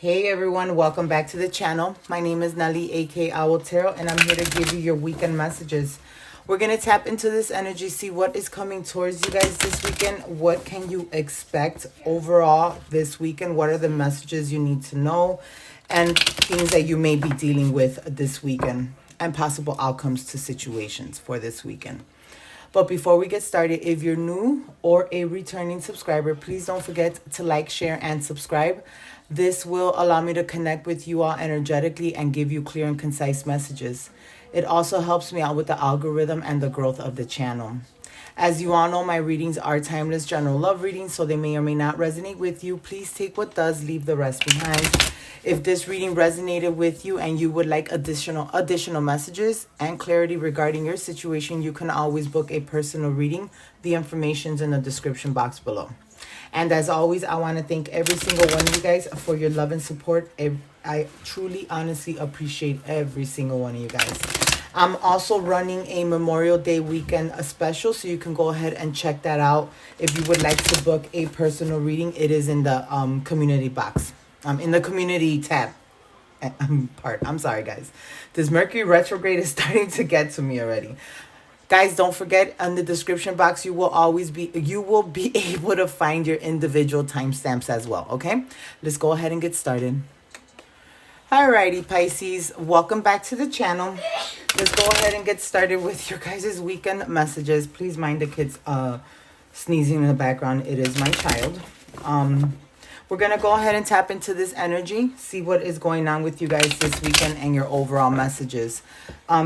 Hey everyone, welcome back to the channel. My name is Nelly, aka Owl Tarot, and I'm here to give you your weekend messages. We're going to tap into this energy, see what is coming towards you guys this weekend. What can you expect overall this weekend? What are the messages you need to know? And things that you may be dealing with this weekend and possible outcomes to situations for this weekend. But before we get started, if you're new or a returning subscriber, please don't forget to like, share, and subscribe. This will allow me to connect with you all energetically and give you clear and concise messages. It also helps me out with the algorithm and the growth of the channel. As you all know, my readings are timeless general love readings, so they may or may not resonate with you. Please take what does, leave the rest behind. If this reading resonated with you and you would like additional messages and clarity regarding your situation, you can always book a personal reading. The information's in the description box below. And as always, I want to thank every single one of you guys for your love and support. I truly, honestly appreciate every single one of you guys. I'm also running a Memorial Day weekend special, so you can go ahead and check that out. If you would like to book a personal reading, it is in the community box. In the community tab part. I'm sorry, guys. This Mercury retrograde is starting to get to me already. Guys, don't forget, in the description box, you will be able to find your individual timestamps as well, okay? Let's go ahead and get started. Alrighty, Pisces, welcome back to the channel. Let's go ahead and get started with your guys' weekend messages. Please mind the kids sneezing in the background. It is my child. We're going to go ahead and tap into this energy, see what is going on with you guys this weekend and your overall messages.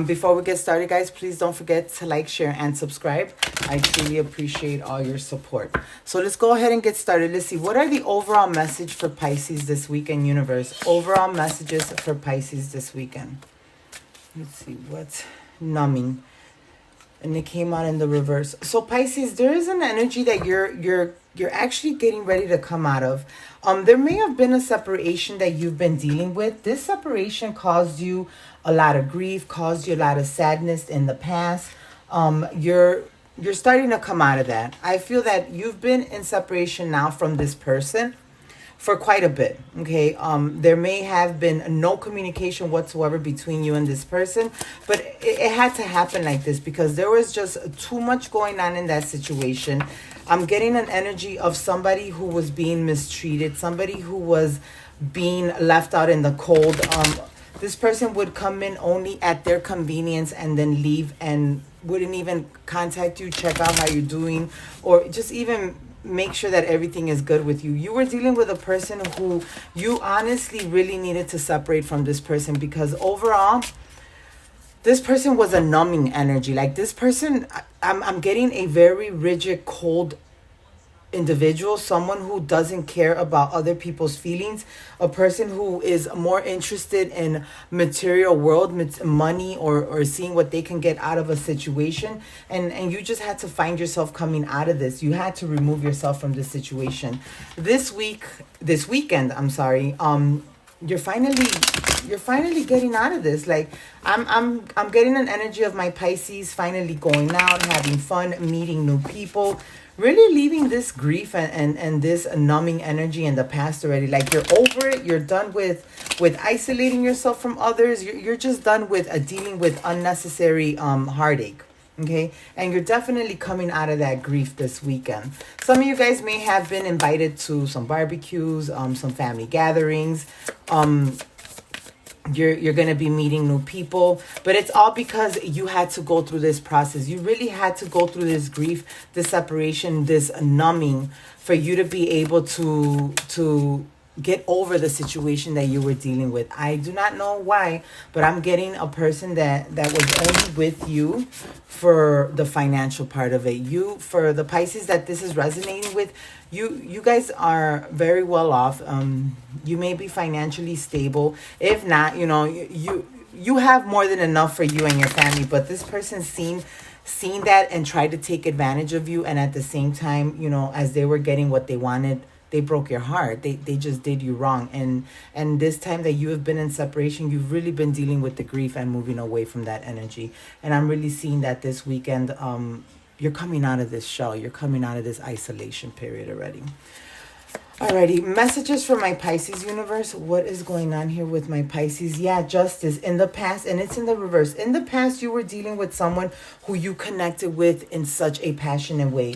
Before we get started, guys, please don't forget to like, share, and subscribe. I truly appreciate all your support. So let's go ahead and get started. Let's see, what are the overall message for Pisces this weekend, universe? Overall messages for Pisces this weekend. Let's see, what's numbing? And it came out in the reverse. So Pisces, there is an energy that you're actually getting ready to come out of. There may have been a separation that you've been dealing with. This separation caused you a lot of grief, caused you a lot of sadness in the past. You're starting to come out of that. I feel that you've been in separation now from this person for quite a bit, okay? There may have been no communication whatsoever between you and this person, but it had to happen like this because there was just too much going on in that situation. I'm getting an energy of somebody who was being mistreated, somebody who was being left out in the cold. This person would come in only at their convenience and then leave and wouldn't even contact you, check out how you're doing, or just even make sure that everything is good with you. You were dealing with a person who you honestly really needed to separate from this person because overall, this person was a numbing energy. Like this person, I'm getting a very rigid, cold individual, someone who doesn't care about other people's feelings, a person who is more interested in material world, money, or seeing what they can get out of a situation, and you just had to find yourself coming out of this. You had to remove yourself from this situation. This weekend, I'm sorry, you're finally getting out of this. Like I'm getting an energy of my Pisces finally going out, having fun, meeting new people, really leaving this grief and this numbing energy in the past already. Like you're over it. You're done with isolating yourself from others. You're just done with dealing with unnecessary heartache. Okay, and you're definitely coming out of that grief this weekend. Some of you guys may have been invited to some barbecues, some family gatherings. You're going to be meeting new people, but it's all because you had to go through this process. You really had to go through this grief, this separation, this numbing for you to be able to get over the situation that you were dealing with. I do not know why, but I'm getting a person that was only with you for the financial part of it. For the Pisces that this is resonating with, you guys are very well off. You may be financially stable. If not, you have more than enough for you and your family, but this person seen that and tried to take advantage of you, and at the same time, as they were getting what they wanted, they broke your heart. They just did you wrong. And this time that you have been in separation, you've really been dealing with the grief and moving away from that energy. And I'm really seeing that this weekend, you're coming out of this shell. You're coming out of this isolation period already. Alrighty, messages for my Pisces universe. What is going on here with my Pisces? Yeah, justice in the past, and it's in the reverse. In the past, you were dealing with someone who you connected with in such a passionate way.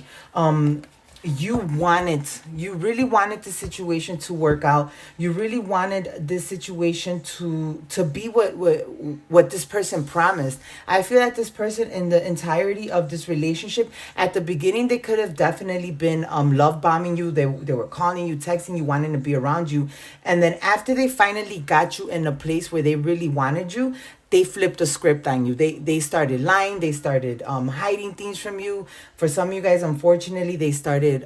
You really wanted the situation to work out. You really wanted this situation to be what this person promised. I feel like this person, in the entirety of this relationship, at the beginning they could have definitely been love bombing you. They were calling you, texting you, wanting to be around you, and then after they finally got you in a place where they really wanted you, they flipped the script on you. They started lying. They started hiding things from you. For some of you guys, unfortunately, they started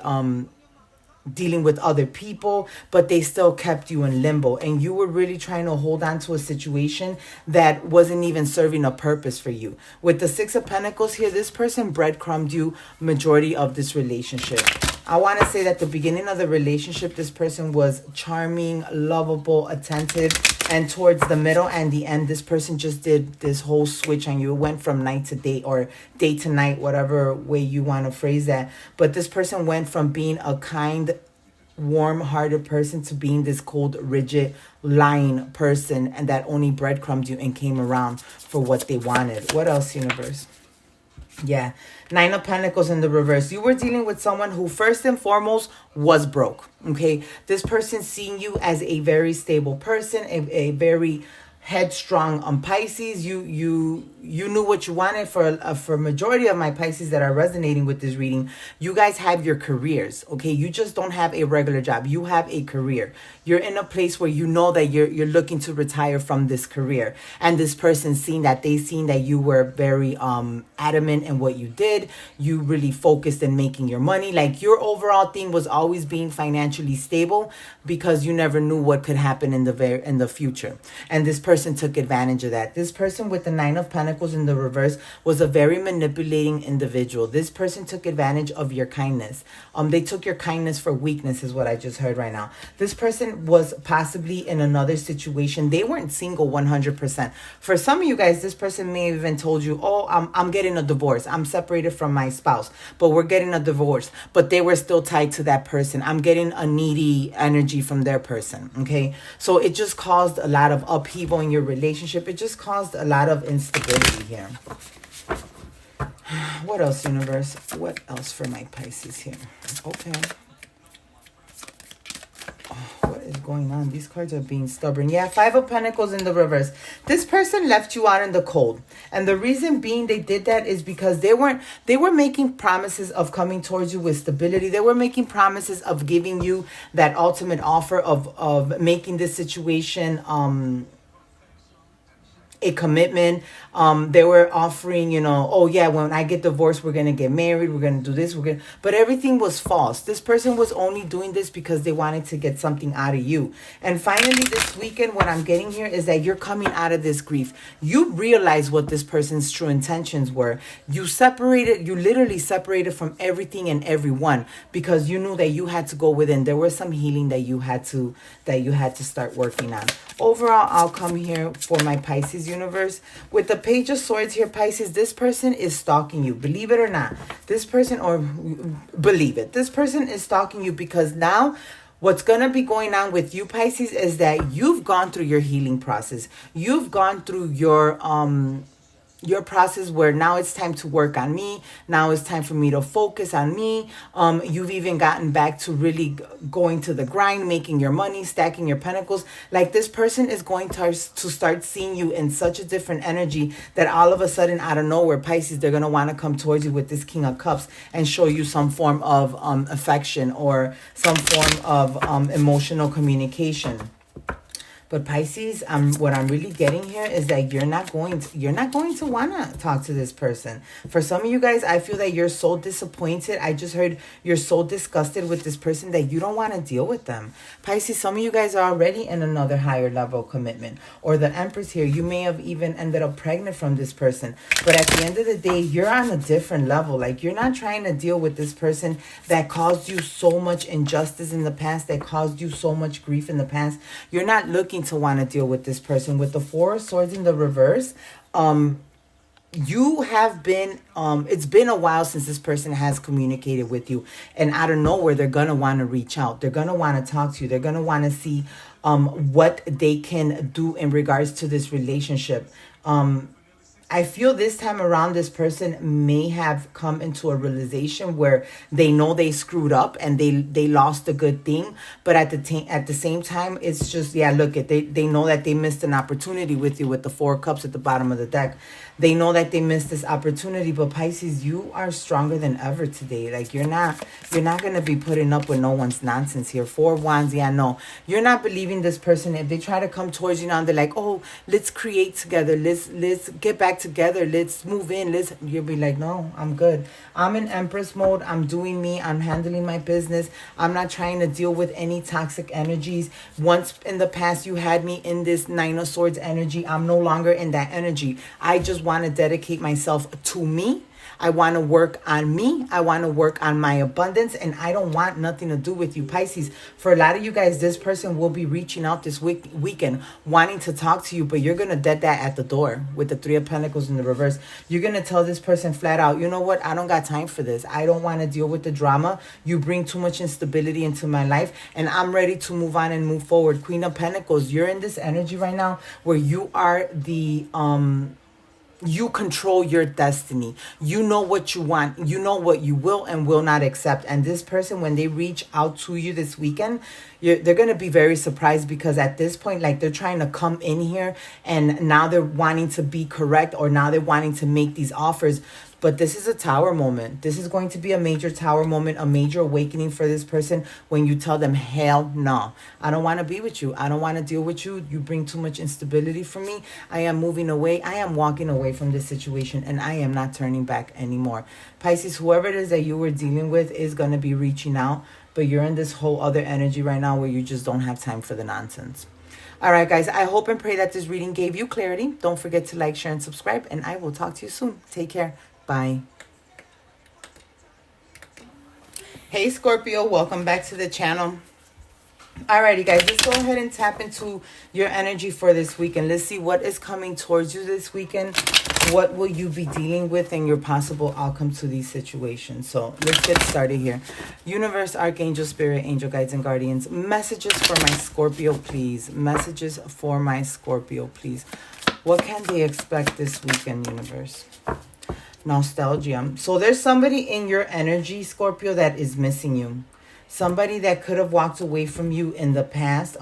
dealing with other people, but they still kept you in limbo. And you were really trying to hold on to a situation that wasn't even serving a purpose for you. With the Six of Pentacles here, this person breadcrumbed you majority of this relationship. I want to say that the beginning of the relationship, this person was charming, lovable, attentive. And towards the middle and the end, this person just did this whole switch on you. It went from night to day, or day to night, whatever way you want to phrase that. But this person went from being a kind, warm-hearted person to being this cold, rigid, lying person, and that only breadcrumbed you and came around for what they wanted. What else, universe? Yeah, Nine of Pentacles in the reverse. You were dealing with someone who first and foremost was broke. Okay, this person seeing you as a very stable person, a very headstrong Pisces. You knew what you wanted. For majority of my Pisces that are resonating with this reading, you guys have your careers. Okay, you just don't have a regular job. You have a career. You're in a place where you know that you're looking to retire from this career, and this person seen that. They seen that you were very adamant in what you did. You really focused in making your money. Like, your overall thing was always being financially stable, because you never knew what could happen in the future. And this person took advantage of that. This person with the Nine of Pentacles in the reverse was a very manipulating individual. This person took advantage of your kindness. They took your kindness for weakness, is what I just heard right now. This person was possibly in another situation. They weren't single 100%. For some of you guys, this person may have even told you, oh, I'm getting a divorce. I'm separated from my spouse, but we're getting a divorce. But they were still tied to that person. I'm getting a needy energy from their person. Okay, so it just caused a lot of upheaval in your relationship. It just caused a lot of instability here. What else, universe? What else for my Pisces here? Okay. What is going on? These cards are being stubborn. Yeah, Five of Pentacles in the reverse. This person left you out in the cold. And the reason being they did that is because they were making promises of coming towards you with stability. They were making promises of giving you that ultimate offer of making this situation a commitment. They were offering, oh yeah, when I get divorced, we're going to get married. We're going to do this. But everything was false. This person was only doing this because they wanted to get something out of you. And finally, this weekend, what I'm getting here is that you're coming out of this grief. You realize what this person's true intentions were. You literally separated from everything and everyone because you knew that you had to go within. There was some healing that you had to start working on. Overall outcome here for my Pisces universe, with the Page of Swords here, Pisces, this person is stalking you. Believe it or not. This person is stalking you because now what's going to be going on with you, Pisces, is that you've gone through your healing process. You've gone through your process where now it's time to work on me. Now it's time for me to focus on me. You've even gotten back to really going to the grind, making your money, stacking your pentacles. Like, this person is going to start seeing you in such a different energy that all of a sudden, out of nowhere, Pisces, they're going to want to come towards you with this King of Cups and show you some form of affection or some form of emotional communication. But Pisces, what I'm really getting here is that you're not going to want to talk to this person. For some of you guys, I feel that you're so disappointed. I just heard you're so disgusted with this person that you don't want to deal with them. Pisces, some of you guys are already in another higher level commitment. Or the Empress here, you may have even ended up pregnant from this person. But at the end of the day, you're on a different level. Like, you're not trying to deal with this person that caused you so much injustice in the past, that caused you so much grief in the past. You're not looking to want to deal with this person. With the Four of Swords in the reverse, you have been, it's been a while since this person has communicated with you, and out of nowhere they're gonna want to reach out, they're gonna want to talk to you, they're gonna want to see what they can do in regards to this relationship. I feel this time around this person may have come into a realization where they know they screwed up and they lost a good thing, but at the same time, it's just, yeah, look, they know that they missed an opportunity with you with the 4 cups at the bottom of the deck. They know that they missed this opportunity, but Pisces, you are stronger than ever today. Like, you're not going to be putting up with no one's nonsense here. 4 Wands, yeah, no. You're not believing this person. If they try to come towards you now, they're like, oh, let's create together. Let's get back together. Let's move in. You'll be like, no, I'm good. I'm in Empress mode. I'm doing me. I'm handling my business. I'm not trying to deal with any toxic energies. Once in the past, you had me in this 9 of Swords energy. I'm no longer in that energy. I just want to dedicate myself to me. I want to work on me. I want to work on my abundance, and I don't want nothing to do with you, Pisces. For a lot of you guys, this person will be reaching out this weekend, wanting to talk to you, but you're going to dead that at the door with the 3 of Pentacles in the reverse. You're going to tell this person flat out, you know what? I don't got time for this. I don't want to deal with the drama. You bring too much instability into my life, and I'm ready to move on and move forward. Queen of Pentacles, you're in this energy right now where you are the you control your destiny. You know what you want. You know what you will and will not accept. And this person, when they reach out to you this weekend, they're going to be very surprised, because at this point, like, they're trying to come in here and now they're wanting to be correct, or now they're wanting to make these offers. But this is a Tower moment. This is going to be a major Tower moment, a major awakening for this person when you tell them, hell no, I don't want to be with you. I don't want to deal with you. You bring too much instability for me. I am moving away. I am walking away from this situation, and I am not turning back anymore. Pisces, whoever it is that you were dealing with is going to be reaching out, but you're in this whole other energy right now where you just don't have time for the nonsense. All right, guys, I hope and pray that this reading gave you clarity. Don't forget to like, share, and subscribe, and I will talk to you soon. Take care. Bye. Hey, Scorpio, welcome back to the channel. Alrighty, guys, let's go ahead and tap into your energy for this weekend. Let's see what is coming towards you this weekend. What will you be dealing with and your possible outcome to these situations? So let's get started here. Universe, Archangel, Spirit, Angel, Guides, and Guardians. Messages for my Scorpio, please. Messages for my Scorpio, please. What can they expect this weekend, Universe? Nostalgia. So there's somebody in your energy, Scorpio, that is missing you. Somebody that could have walked away from you in the past,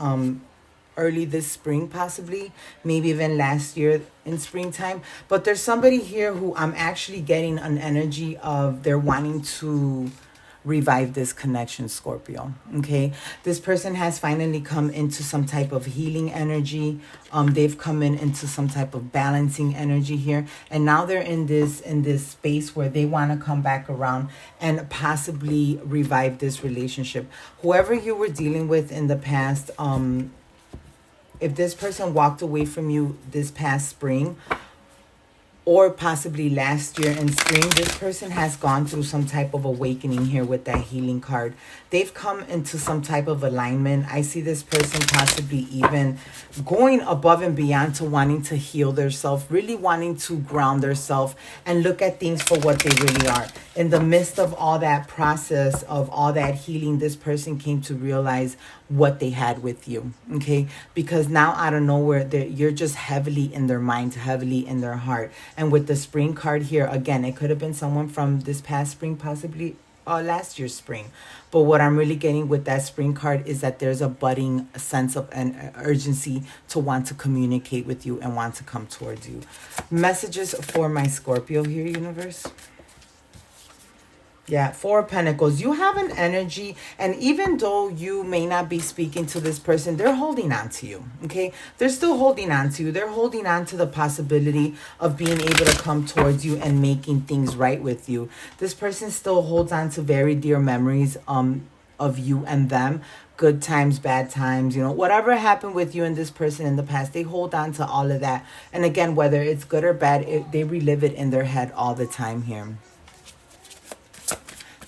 early this spring, possibly, maybe even last year in springtime. But there's somebody here who I'm actually getting an energy of they're wanting to revive this connection, Scorpio. Okay, this person has finally come into some type of healing energy. They've come into some type of balancing energy here, and now they're in this space where they want to come back around and possibly revive this relationship. Whoever you were dealing with in the past, if this person walked away from you this past spring, or possibly last year in spring, this person has gone through some type of awakening here with that healing card. They've come into some type of alignment. I see this person possibly even going above and beyond to wanting to heal themselves, really wanting to ground themselves and look at things for what they really are. In the midst of all that process, of all that healing, this person came to realize what they had with you, okay? Because now out of nowhere, you're just heavily in their mind, heavily in their heart. And with the spring card here, again, it could have been someone from this past spring, possibly last year's spring. But what I'm really getting with that spring card is that there's a budding sense of an urgency to want to communicate with you and want to come towards you. Messages for my Scorpio here, Universe. Yeah, 4 of Pentacles. You have an energy, and even though you may not be speaking to this person, they're holding on to you, okay? They're still holding on to you. They're holding on to the possibility of being able to come towards you and making things right with you. This person still holds on to very dear memories of you and them. Good times, bad times, you know, whatever happened with you and this person in the past, they hold on to all of that. And again, whether it's good or bad, they relive it in their head all the time here.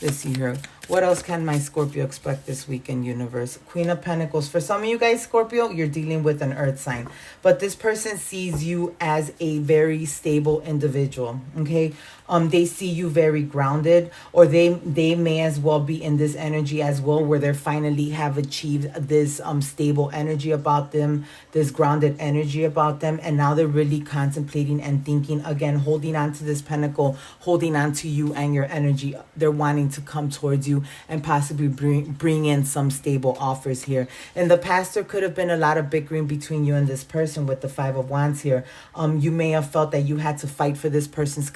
Let's see here. What else can my Scorpio expect this weekend, universe? Queen of Pentacles. For some of you guys, Scorpio, you're dealing with an earth sign. But this person sees you as a very stable individual, okay? They see you very grounded, or they may as well be in this energy as well, where they finally have achieved this stable energy about them, this grounded energy about them, and now they're really contemplating and thinking again, holding on to this pentacle, holding on to you and your energy. They're wanting to come towards you and possibly bring in some stable offers here. In the past, there could have been a lot of bickering between you and this person with the Five of Wands here. You may have felt that you had to fight for this person's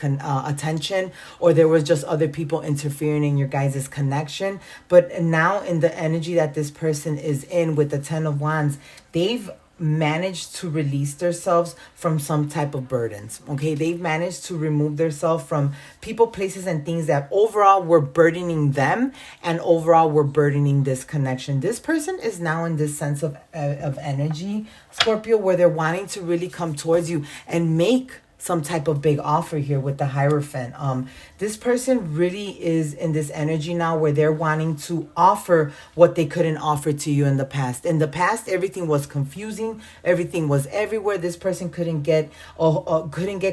attention, or there was just other people interfering in your guys' connection. But now in the energy that this person is in with the Ten of Wands, they've managed to release themselves from some type of burdens. Okay, they've managed to remove themselves from people, places, and things that overall were burdening them, and overall were burdening this connection. This person is now in this sense of energy, Scorpio, where they're wanting to really come towards you and make some type of big offer here with the Hierophant. This person really is in this energy now where they're wanting to offer what they couldn't offer to you in the past. In the past, everything was confusing. Everything was everywhere. This person couldn't get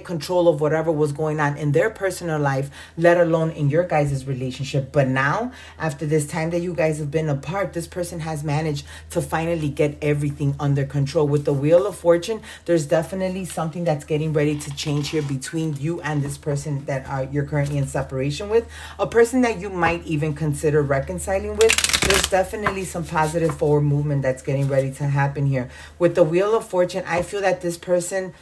control of whatever was going on in their personal life, let alone in your guys' relationship. But now, after this time that you guys have been apart, this person has managed to finally get everything under control. With the Wheel of Fortune, there's definitely something that's getting ready to change here between you and this person that you're currently in separation with, a person that you might even consider reconciling with. There's definitely some positive forward movement that's getting ready to happen here. With the Wheel of Fortune, I feel that this person,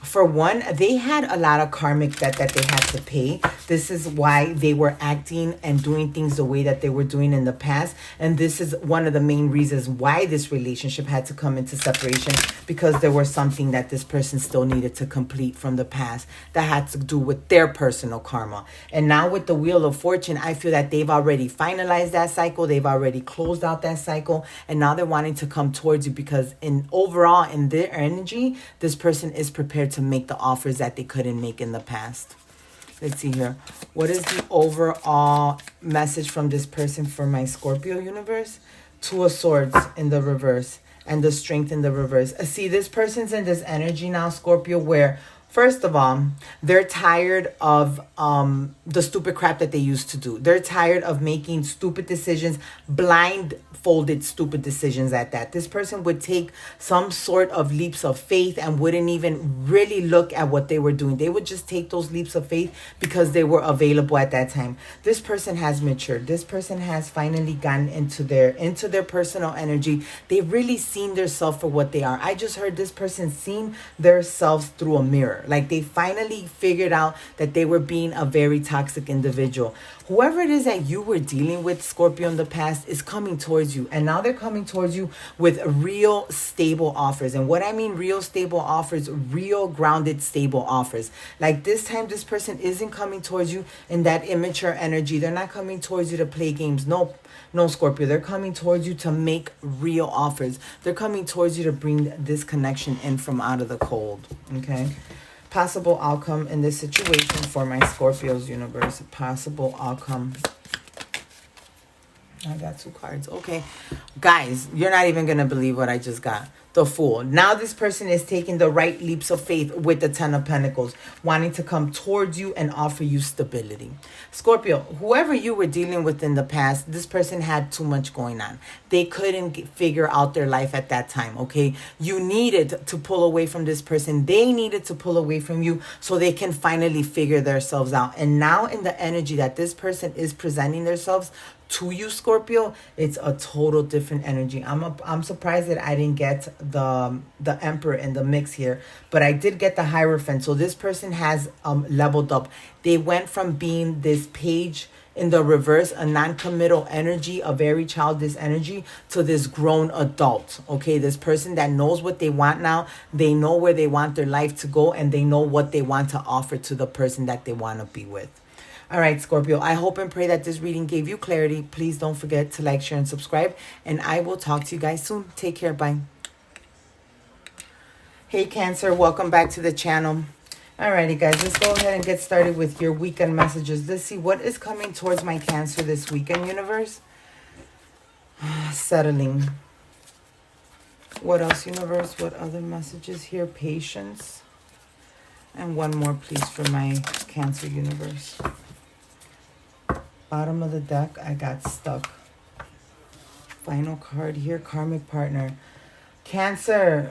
for one, they had a lot of karmic debt that they had to pay. This is why they were acting and doing things the way that they were doing in the past. And this is one of the main reasons why this relationship had to come into separation, because there was something that this person still needed to complete from the past that had to do with their personal karma. And now with the Wheel of Fortune, I feel that they've already finalized that cycle. They've already closed out that cycle. And now they're wanting to come towards you because overall in their energy, this person is prepared to make the offers that they couldn't make in the past. Let's see here. What is the overall message from this person for my Scorpio universe? Two of Swords in the reverse and the Strength in the reverse. See, this person's in this energy now, Scorpio, where first of all, they're tired of the stupid crap that they used to do. They're tired of making stupid decisions, blindfolded stupid decisions at that. This person would take some sort of leaps of faith and wouldn't even really look at what they were doing. They would just take those leaps of faith because they were available at that time. This person has matured. This person has finally gotten into their personal energy. They've really seen themselves for what they are. I just heard this person seen themselves through a mirror. Like they finally figured out that they were being a very toxic individual. Whoever it is that you were dealing with, Scorpio, in the past is coming towards you. And now they're coming towards you with real stable offers. And what I mean real stable offers, real grounded stable offers. Like this time, this person isn't coming towards you in that immature energy. They're not coming towards you to play games. No, Scorpio. They're coming towards you to make real offers. They're coming towards you to bring this connection in from out of the cold. Okay? Possible outcome in this situation for my Scorpio's universe. Possible outcome. I got two cards. Okay. Guys, you're not even going to believe what I just got. The Fool. Now this person is taking the right leaps of faith with the Ten of Pentacles, wanting to come towards you and offer you stability. Scorpio, whoever you were dealing with in the past, this person had too much going on. They couldn't figure out their life at that time, okay? You needed to pull away from this person. They needed to pull away from you so they can finally figure themselves out. And now in the energy that this person is presenting themselves to you, Scorpio, it's a total different energy. I'm surprised that I didn't get the Emperor in the mix here, but I did get the Hierophant. So this person has leveled up. They went from being this page in the reverse, a non-committal energy, a very childish energy, to this grown adult. Okay, this person that knows what they want now. They know where they want their life to go, and they know what they want to offer to the person that they want to be with. All right, Scorpio, I hope and pray that this reading gave you clarity. Please don't forget to like, share, and subscribe. And I will talk to you guys soon. Take care. Bye. Hey, Cancer. Welcome back to the channel. Alrighty, guys, let's go ahead and get started with your weekend messages. Let's see what is coming towards my Cancer this weekend, universe. Settling. What else, universe? What other messages here? Patience. And one more, please, for my Cancer universe. Bottom of the deck, I got stuck. Final card here, karmic partner. Cancer,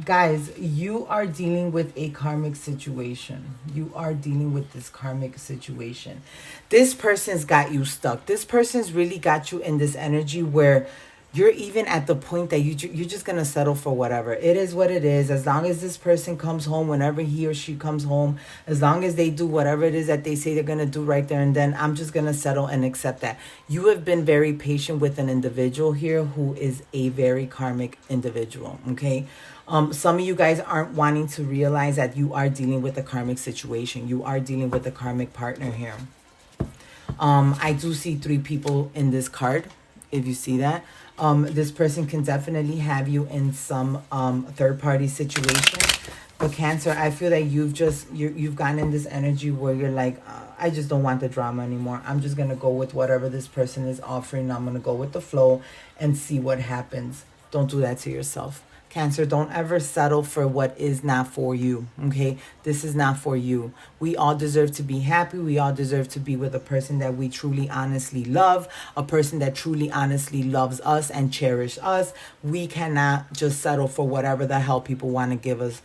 guys, you are dealing with a karmic situation. You are dealing with this karmic situation. This person's got you stuck. This person's really got you in this energy where you're even at the point that you're just going to settle for whatever. It is what it is. As long as this person comes home, whenever he or she comes home, as long as they do whatever it is that they say they're going to do right there and then, I'm just going to settle and accept that. You have been very patient with an individual here who is a very karmic individual, okay? Some of you guys aren't wanting to realize that you are dealing with a karmic situation. You are dealing with a karmic partner here. I do see 3 people in this card, if you see that. This person can definitely have you in some third-party situation. But Cancer, I feel that you've gotten in this energy where you're like, I just don't want the drama anymore. I'm just going to go with whatever this person is offering. I'm going to go with the flow and see what happens. Don't do that to yourself. Cancer, don't ever settle for what is not for you, okay? This is not for you. We all deserve to be happy. We all deserve to be with a person that we truly, honestly love, a person that truly, honestly loves us and cherish us. We cannot just settle for whatever the hell people want to give us.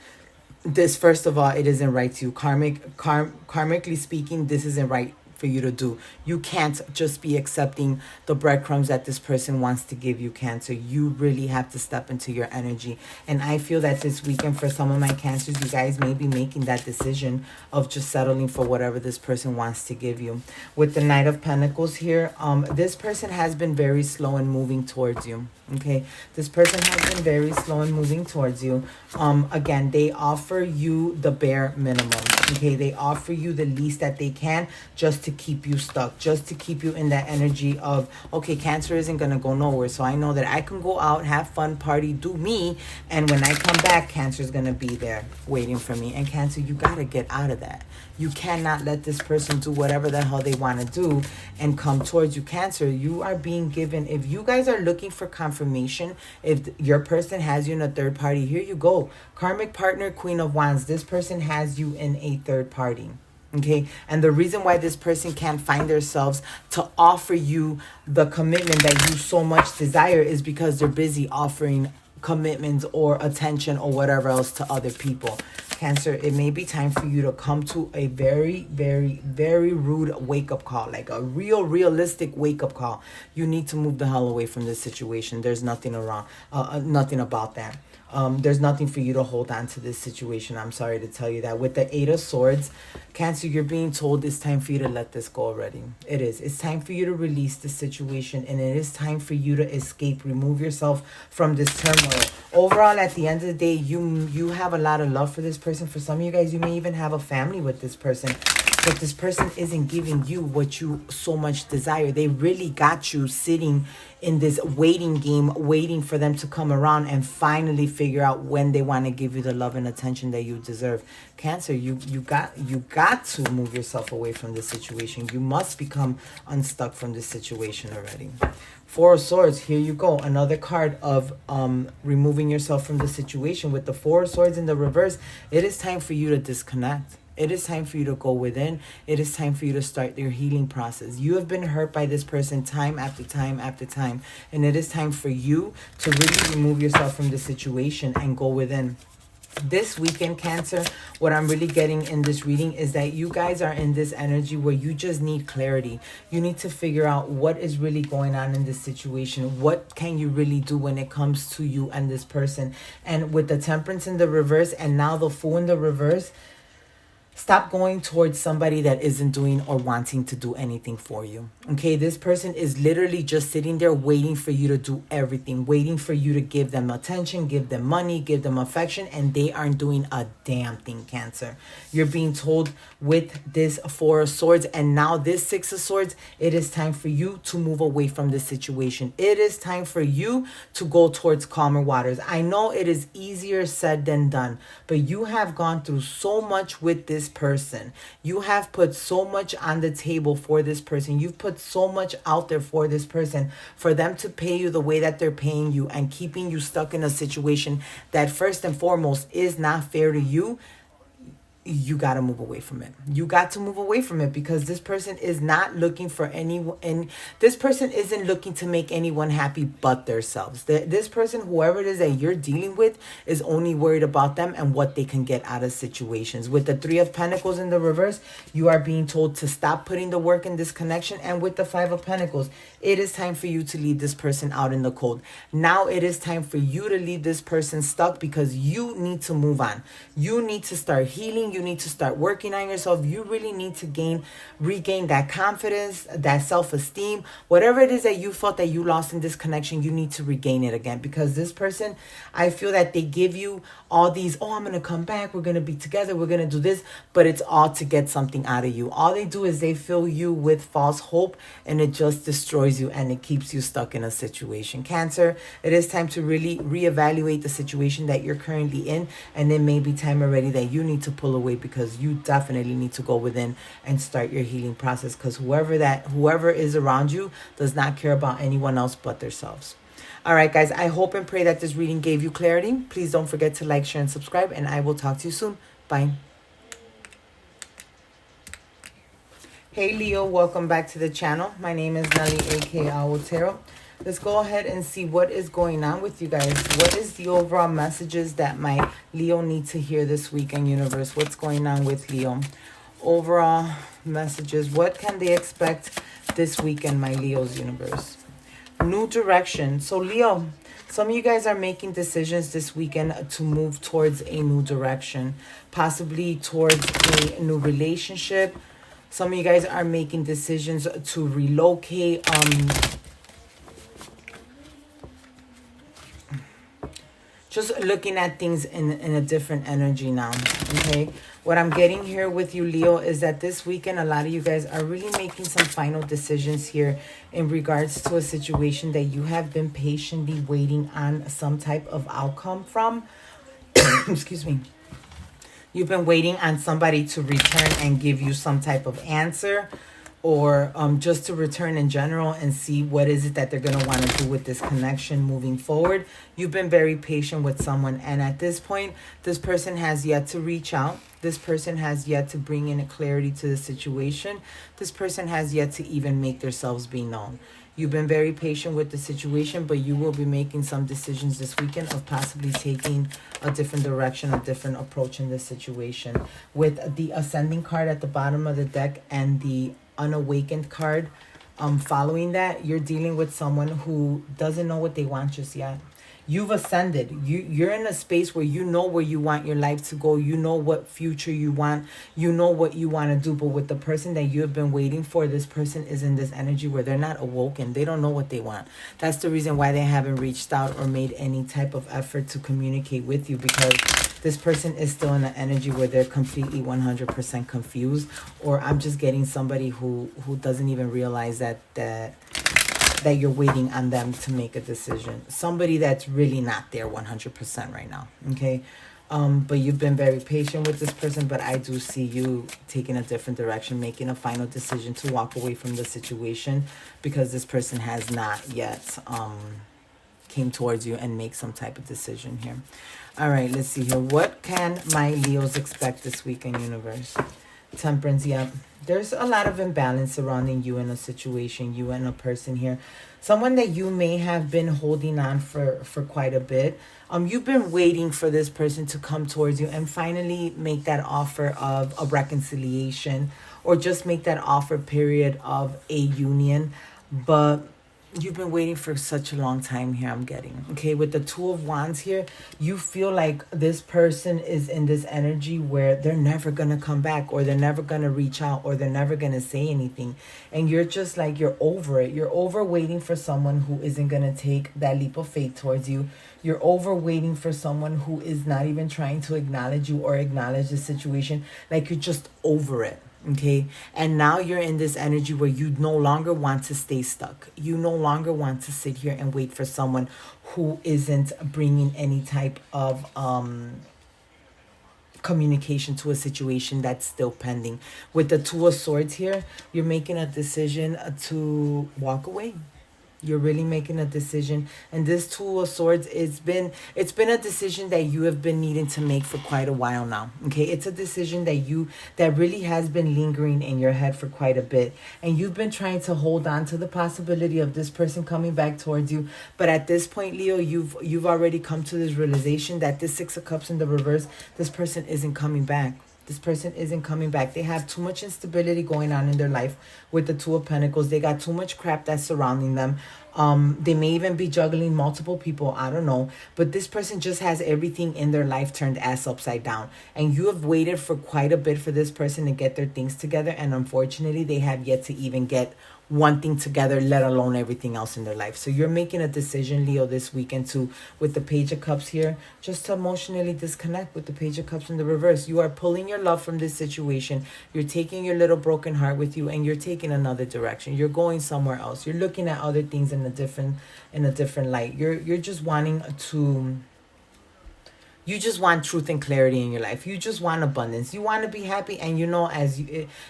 This, first of all, it isn't right to you. Karmically speaking, this isn't right for you to do. You can't just be accepting the breadcrumbs that this person wants to give you, Cancer. You really have to step into your energy. And I feel that this weekend for some of my Cancers, you guys may be making that decision of just settling for whatever this person wants to give you. With the Knight of Pentacles here, this person has been very slow in moving towards you. Okay, this person has been very slow in moving towards you. Again, they offer you the bare minimum. Okay, they offer you the least that they can just to keep you stuck, just to keep you in that energy of, okay, Cancer isn't going to go nowhere. So I know that I can go out, have fun, party, do me. And when I come back, Cancer is going to be there waiting for me. And Cancer, you got to get out of that. You cannot let this person do whatever the hell they want to do and come towards you. Cancer, you are being given, if you guys are looking for confirmation, if your person has you in a third party, here you go. Karmic partner, Queen of Wands. This person has you in a third party. Okay, and the reason why this person can't find themselves to offer you the commitment that you so much desire is because they're busy offering commitments or attention or whatever else to other people. Cancer, it may be time for you to come to a very, very, very rude wake-up call, like a realistic wake-up call. You need to move the hell away from this situation. There's nothing wrong, nothing about that. There's nothing for you to hold on to this situation. I'm sorry to tell you that. With the 8 of Swords, Cancer, you're being told it's time for you to let this go already. It is. It's time for you to release the situation, and it is time for you to escape, remove yourself from this turmoil. Overall, at the end of the day, you have a lot of love for this person. For some of you guys, you may even have a family with this person. But this person isn't giving you what you so much desire. They really got you sitting in this waiting game, waiting for them to come around and finally figure out when they want to give you the love and attention that you deserve. Cancer, you got to move yourself away from this situation. You must become unstuck from this situation already. 4 of Swords, here you go. Another card of removing yourself from the situation. With the 4 of Swords in the reverse, it is time for you to disconnect. It is time for you to go within. It is time for you to start your healing process. You have been hurt by this person time after time after time. And it is time for you to really remove yourself from the situation and go within. This weekend, Cancer, what I'm really getting in this reading is that you guys are in this energy where you just need clarity. You need to figure out what is really going on in this situation. What can you really do when it comes to you and this person? And with the Temperance in the reverse and now the Fool in the reverse, Stop going towards somebody that isn't doing or wanting to do anything for you. Okay, this person is literally just sitting there waiting for you to do everything, waiting for you to give them attention, give them money, give them affection, and they aren't doing a damn thing, Cancer. You're being told with this Four of Swords and now this Six of Swords, it is time for you to move away from this situation. It is time for you to go towards calmer waters. I know it is easier said than done, but you have gone through so much with this person. You have put so much on the table for this person. You've put so much out there for this person, for them to pay you the way that they're paying you and keeping you stuck in a situation that first and foremost is not fair to you. You got to move away from it. You got to move away from it because this person is not looking for anyone, and this person isn't looking to make anyone happy but themselves. This person, whoever it is that you're dealing with, is only worried about them and what they can get out of situations. With the Three of Pentacles in the reverse, you are being told to stop putting the work in this connection. And with the Five of Pentacles, it is time for you to leave this person out in the cold. Now it is time for you to leave this person stuck because you need to move on. You need to start healing. You need to start working on yourself. You really need to regain that confidence, that self-esteem. Whatever it is that you felt that you lost in this connection, you need to regain it again. Because this person, I feel that they give you all these, oh, I'm going to come back. We're going to be together. We're going to do this. But it's all to get something out of you. All they do is they fill you with false hope and it just destroys you and it keeps you stuck in a situation. Cancer, it is time to really reevaluate the situation that you're currently in. And it may be time already that you need to pull away because you definitely need to go within and start your healing process because whoever is around you does not care about anyone else but themselves. All right, guys, I hope and pray that this reading gave you clarity. Please don't forget to like, share, and subscribe, and I will talk to you soon. Bye. Hey, Leo, welcome back to the channel. My name is Nelly, aka Owl Tarot. Let's go ahead and see what is going on with you guys. What is the overall messages that my Leo need to hear this week in universe? What's going on with Leo? Overall messages. What can they expect this week in my Leo's universe? New direction. So Leo, some of you guys are making decisions this weekend to move towards a new direction, possibly towards a new relationship. Some of you guys are making decisions to relocate. Just looking at things in a different energy now, okay? What I'm getting here with you, Leo, is that this weekend, a lot of you guys are really making some final decisions here in regards to a situation that you have been patiently waiting on some type of outcome from. Excuse me. You've been waiting on somebody to return and give you some type of answer, or just to return in general and see what is it that they're going to want to do with this connection moving forward. You've been very patient with someone, and at this point, this person has yet to reach out. This person has yet to bring in a clarity to the situation. This person has yet to even make themselves be known. You've been very patient with the situation, but you will be making some decisions this weekend of possibly taking a different direction, a different approach in this situation. With the Ascending card at the bottom of the deck and the Unawakened card following that, you're dealing with someone who doesn't know what they want just yet. You've ascended. You're in a space where you know where you want your life to go. You know what future you want. You know what you want to do. But with the person that you have been waiting for, this person is in this energy where they're not awoken. They don't know what they want. That's the reason why they haven't reached out or made any type of effort to communicate with you, because this person is still in an energy where they're completely 100% confused. Or I'm just getting somebody who doesn't even realize that you're waiting on them to make a decision. Somebody that's really not there 100% right now, okay? But you've been very patient with this person, but I do see you taking a different direction, making a final decision to walk away from the situation, because this person has not yet came towards you and make some type of decision here. All right, let's see here. What can my Leos expect this week in universe? Temperance, yeah. There's a lot of imbalance surrounding you in a situation, you and a person here. Someone that you may have been holding on for quite a bit. You've been waiting for this person to come towards you and finally make that offer of a reconciliation, or just make that offer period of a union. But You've been waiting for such a long time here, I'm getting. Okay, with the Two of Wands here, you feel like this person is in this energy where they're never going to come back, or they're never going to reach out, or they're never going to say anything. And you're just like, you're over it. You're over waiting for someone who isn't going to take that leap of faith towards you. You're over waiting for someone who is not even trying to acknowledge you or acknowledge the situation. Like, you're just over it. Okay, and now you're in this energy where you no longer want to stay stuck. You no longer want to sit here and wait for someone who isn't bringing any type of communication to a situation that's still pending. With the Two of Swords here, you're making a decision to walk away. You're really making a decision. And this Two of Swords, it's been a decision that you have been needing to make for quite a while now. Okay, it's a decision that really has been lingering in your head for quite a bit. And you've been trying to hold on to the possibility of this person coming back towards you. But at this point, Leo, you've already come to this realization that this Six of Cups in the reverse, this person isn't coming back. This person isn't coming back. They have too much instability going on in their life with the Two of Pentacles. They got too much crap that's surrounding them. They may even be juggling multiple people. I don't know. But this person just has everything in their life turned ass upside down. And you have waited for quite a bit for this person to get their things together. And unfortunately, they have yet to even get one thing together, let alone everything else in their life. So you're making a decision, Leo, this weekend to, with the Page of Cups here, just to emotionally disconnect with the Page of Cups in the reverse. You are pulling your love from this situation. You're taking your little broken heart with you, and you're taking another direction. You're going somewhere else. You're looking at other things in a different light. You're just wanting to... You just want truth and clarity in your life. You just want abundance. You want to be happy. And you know,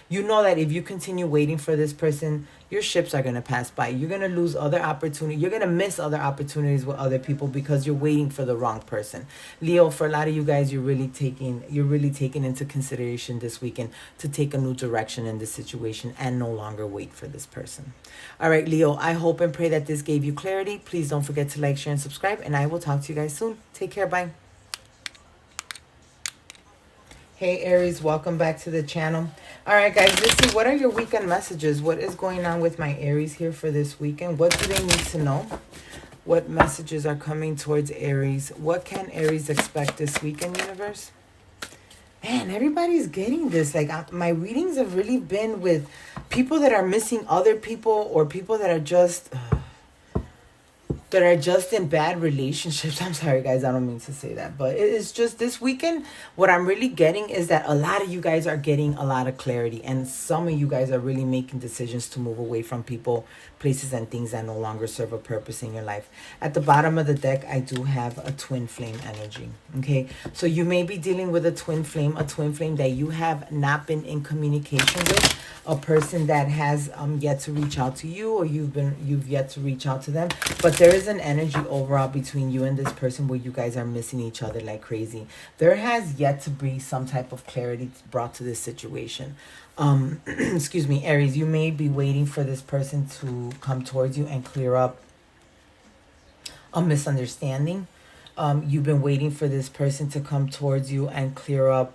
you know that if you continue waiting for this person, your ships are going to pass by. You're going to lose other opportunities. You're going to miss other opportunities with other people because you're waiting for the wrong person. Leo, for a lot of you guys, you're really taking into consideration this weekend to take a new direction in this situation and no longer wait for this person. All right, Leo, I hope and pray that this gave you clarity. Please don't forget to like, share, and subscribe. And I will talk to you guys soon. Take care. Bye. Hey Aries, welcome back to the channel. All right, guys, let's see. What are your weekend messages? What is going on with my Aries here for this weekend? What do they need to know? What messages are coming towards Aries? What can Aries expect this weekend, universe? Man, everybody's getting this. Like, my readings have really been with people that are missing other people, or people that are just... in bad relationships. I'm sorry, guys. I don't mean to say that. But it's just this weekend, what I'm really getting is that a lot of you guys are getting a lot of clarity. And some of you guys are really making decisions to move away from people, places, and things that no longer serve a purpose in your life. At the bottom of the deck, I do have a twin flame energy. Okay? So you may be dealing with a twin flame that you have not been in communication with. A person that has yet to reach out to you, or you've yet to reach out to them. But there is an energy overall between you and this person where you guys are missing each other like crazy. There has yet to be some type of clarity brought to this situation. Excuse me, Aries, you may be waiting for this person to come towards you and clear up a misunderstanding. You've been waiting for this person to come towards you and clear up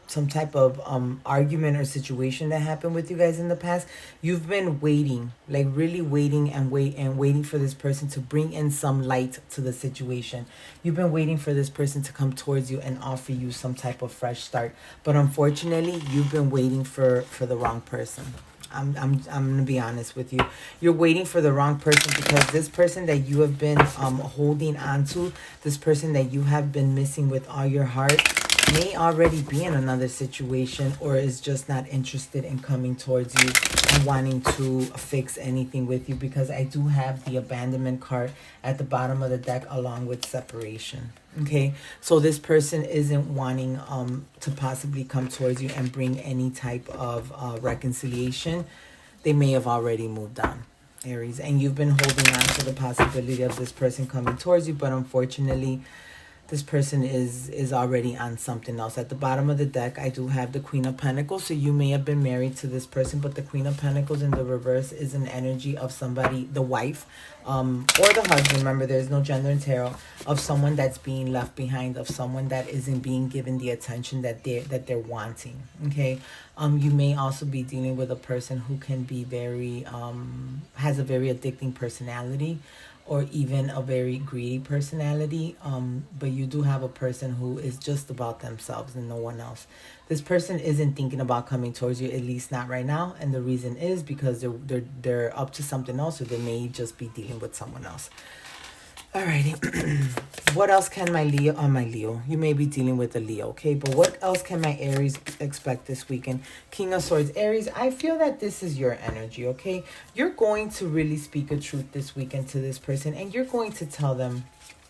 some type of argument or situation that happened with you guys in the past. You've been waiting, like really waiting and waiting for this person to bring in some light to the situation. You've been waiting for this person to come towards you and offer you some type of fresh start. But unfortunately, you've been waiting for the wrong person. I'm gonna be honest with you. You're waiting for the wrong person because this person that you have been holding on to, this person that you have been missing with all your heart, may already be in another situation, or is just not interested in coming towards you and wanting to fix anything with you, because I do have the abandonment card at the bottom of the deck along with separation. Okay, so this person isn't wanting to possibly come towards you and bring any type of reconciliation. They may have already moved on, Aries, and you've been holding on to the possibility of this person coming towards you, but unfortunately this person is already on something else. At the bottom of the deck, I do have the Queen of Pentacles. So you may have been married to this person, but the Queen of Pentacles in the reverse is an energy of somebody, the wife, or the husband. Remember, there's no gender in tarot. Of someone that's being left behind, of someone that isn't being given the attention that they're wanting. Okay. You may also be dealing with a person who can be very has a very addicting personality, or even a very greedy personality. But you do have a person who is just about themselves and no one else. This person isn't thinking about coming towards you, at least not right now. And the reason is because they're up to something else, or they may just be dealing with someone else. Alrighty. What else can my Leo? You may be dealing with a Leo, okay? But what else can my Aries expect this weekend? King of Swords. Aries, I feel that this is your energy, okay? You're going to really speak a truth this weekend to this person, and you're going to tell them,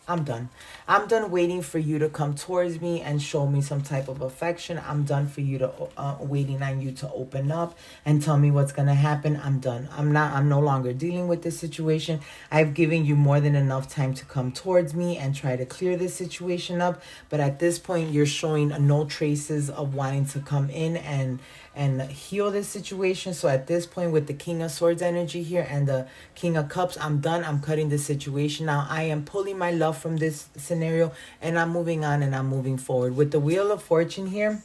I'm done. I'm done waiting for you to come towards me and show me some type of affection. I'm done for you to waiting on you to open up and tell me what's going to happen. I'm done. I'm no longer dealing with this situation. I've given you more than enough time to come towards me and try to clear this situation up. But at this point, you're showing no traces of wanting to come in and heal this situation. So at this point, with the King of Swords energy here and the King of Cups, I'm done. I'm cutting this situation now. I am pulling my love from this scenario, and I'm moving on and I'm moving forward. With the Wheel of Fortune here,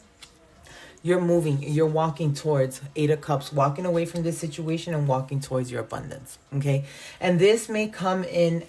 you're walking towards Eight of Cups, walking away from this situation and walking towards your abundance. Okay. And this may come in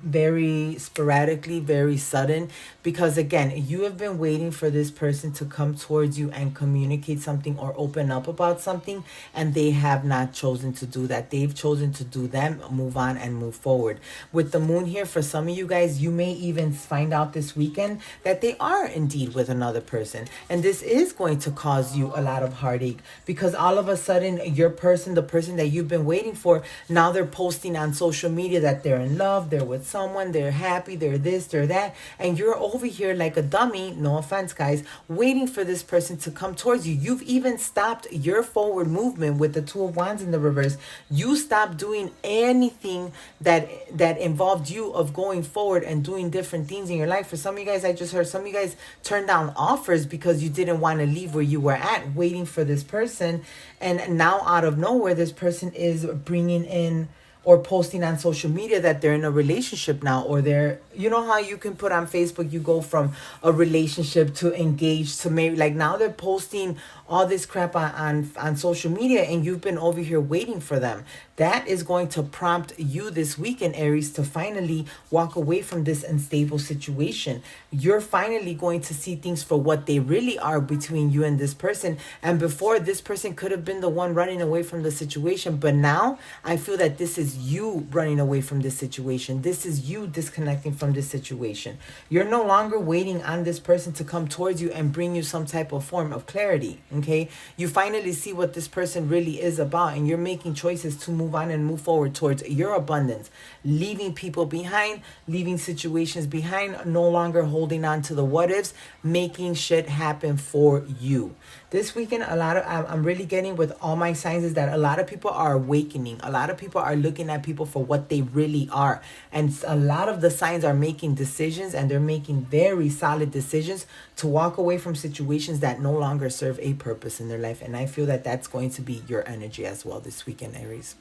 very sporadically, very sudden, because again, you have been waiting for this person to come towards you and communicate something or open up about something, and they have not chosen to do that. They've chosen to do them, move on and move forward. With the Moon here, for some of you guys, you may even find out this weekend that they are indeed with another person, and this is going to cause you a lot of heartache, because all of a sudden the person that you've been waiting for, now they're posting on social media that they're in love, they're with someone, they're happy, they're this, they're that, and you're over here like a dummy, no offense guys, waiting for this person to come towards you. You've even stopped your forward movement with the Two of Wands in the reverse. You stopped doing anything that involved you of going forward and doing different things in your life. For some of you guys, I just heard some of you guys turned down offers because you didn't want to leave where you were at waiting for this person, and now out of nowhere this person is bringing in or posting on social media that they're in a relationship now, or they're, you know how you can put on Facebook, you go from a relationship to engaged to married, like now they're posting all this crap on social media, and you've been over here waiting for them. That is going to prompt you this weekend, Aries, to finally walk away from this unstable situation. You're finally going to see things for what they really are between you and this person. And before, this person could have been the one running away from the situation, but now I feel that this is you running away from this situation. This is you disconnecting from this situation. You're no longer waiting on this person to come towards you and bring you some type of form of clarity. Okay, you finally see what this person really is about, and you're making choices to move on and move forward towards your abundance, leaving people behind, leaving situations behind, no longer holding on to the what ifs, making shit happen for you. This weekend, I'm really getting with all my signs is that a lot of people are awakening. A lot of people are looking at people for what they really are. And a lot of the signs are making decisions, and they're making very solid decisions to walk away from situations that no longer serve a purpose in their life. And I feel that that's going to be your energy as well this weekend, Aries.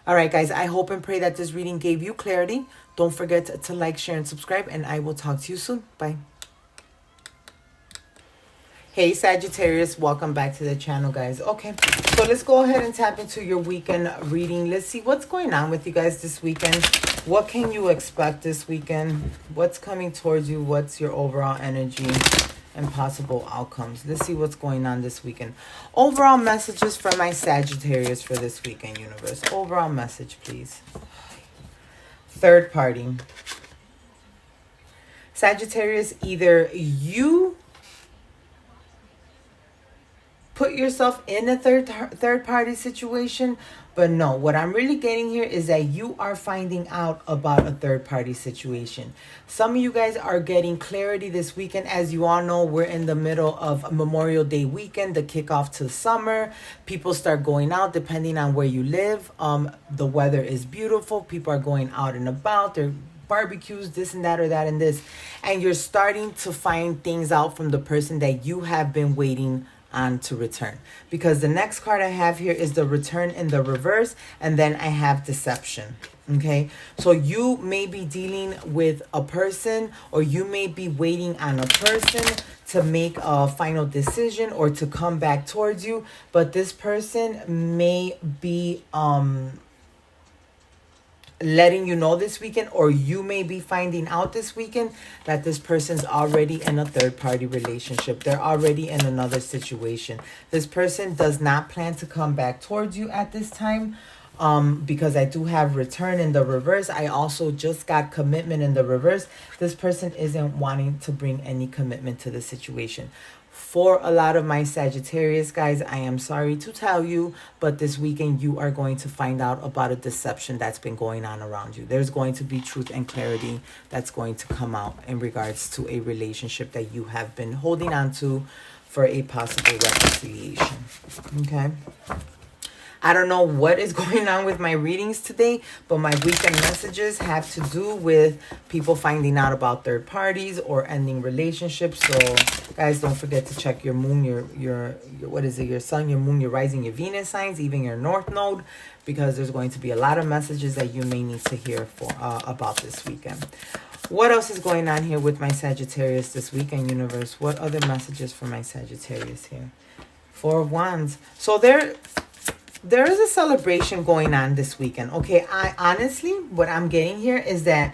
All right, guys, I hope and pray that this reading gave you clarity. Don't forget to like, share, and subscribe, and I will talk to you soon. Bye. Hey Sagittarius, welcome back to the channel, guys. Okay, so let's go ahead and tap into your weekend reading. Let's see what's going on with you guys this weekend. What can you expect this weekend? What's coming towards you? What's your overall energy and possible outcomes? Let's see what's going on this weekend. Overall messages for my Sagittarius for this weekend, universe. Overall message, please. Third party. Sagittarius, either you put yourself in a third party situation, but no, what I'm really getting here is that you are finding out about a third party situation. Some of you guys are getting clarity this weekend. As you all know, we're in the middle of Memorial Day weekend, the kickoff to summer. People start going out depending on where you live. The weather is beautiful. People are going out and about. They're barbecues, this and that or that and this. And you're starting to find things out from the person that you have been waiting on to return. Because the next card I have here is the return in the reverse, and then I have deception. Okay, so you may be dealing with a person, or you may be waiting on a person to make a final decision or to come back towards you, but this person may be letting you know this weekend, or you may be finding out this weekend that this person's already in a third-party relationship. They're already in another situation. This person does not plan to come back towards you at this time. Because I do have return in the reverse. I also just got commitment in the reverse. This person isn't wanting to bring any commitment to the situation. For a lot of my Sagittarius guys, I am sorry to tell you, but this weekend you are going to find out about a deception that's been going on around you. There's going to be truth and clarity that's going to come out in regards to a relationship that you have been holding on to for a possible reconciliation. Okay. I don't know what is going on with my readings today, but my weekend messages have to do with people finding out about third parties or ending relationships. So guys, don't forget to check your moon, your what is it, your sun, your moon, your rising, your Venus signs, even your north node, because there's going to be a lot of messages that you may need to hear for about this weekend. What else is going on here with my Sagittarius this weekend, universe? What other messages for my Sagittarius here? Four of Wands. So there is a celebration going on this weekend. Okay, I honestly, what I'm getting here is that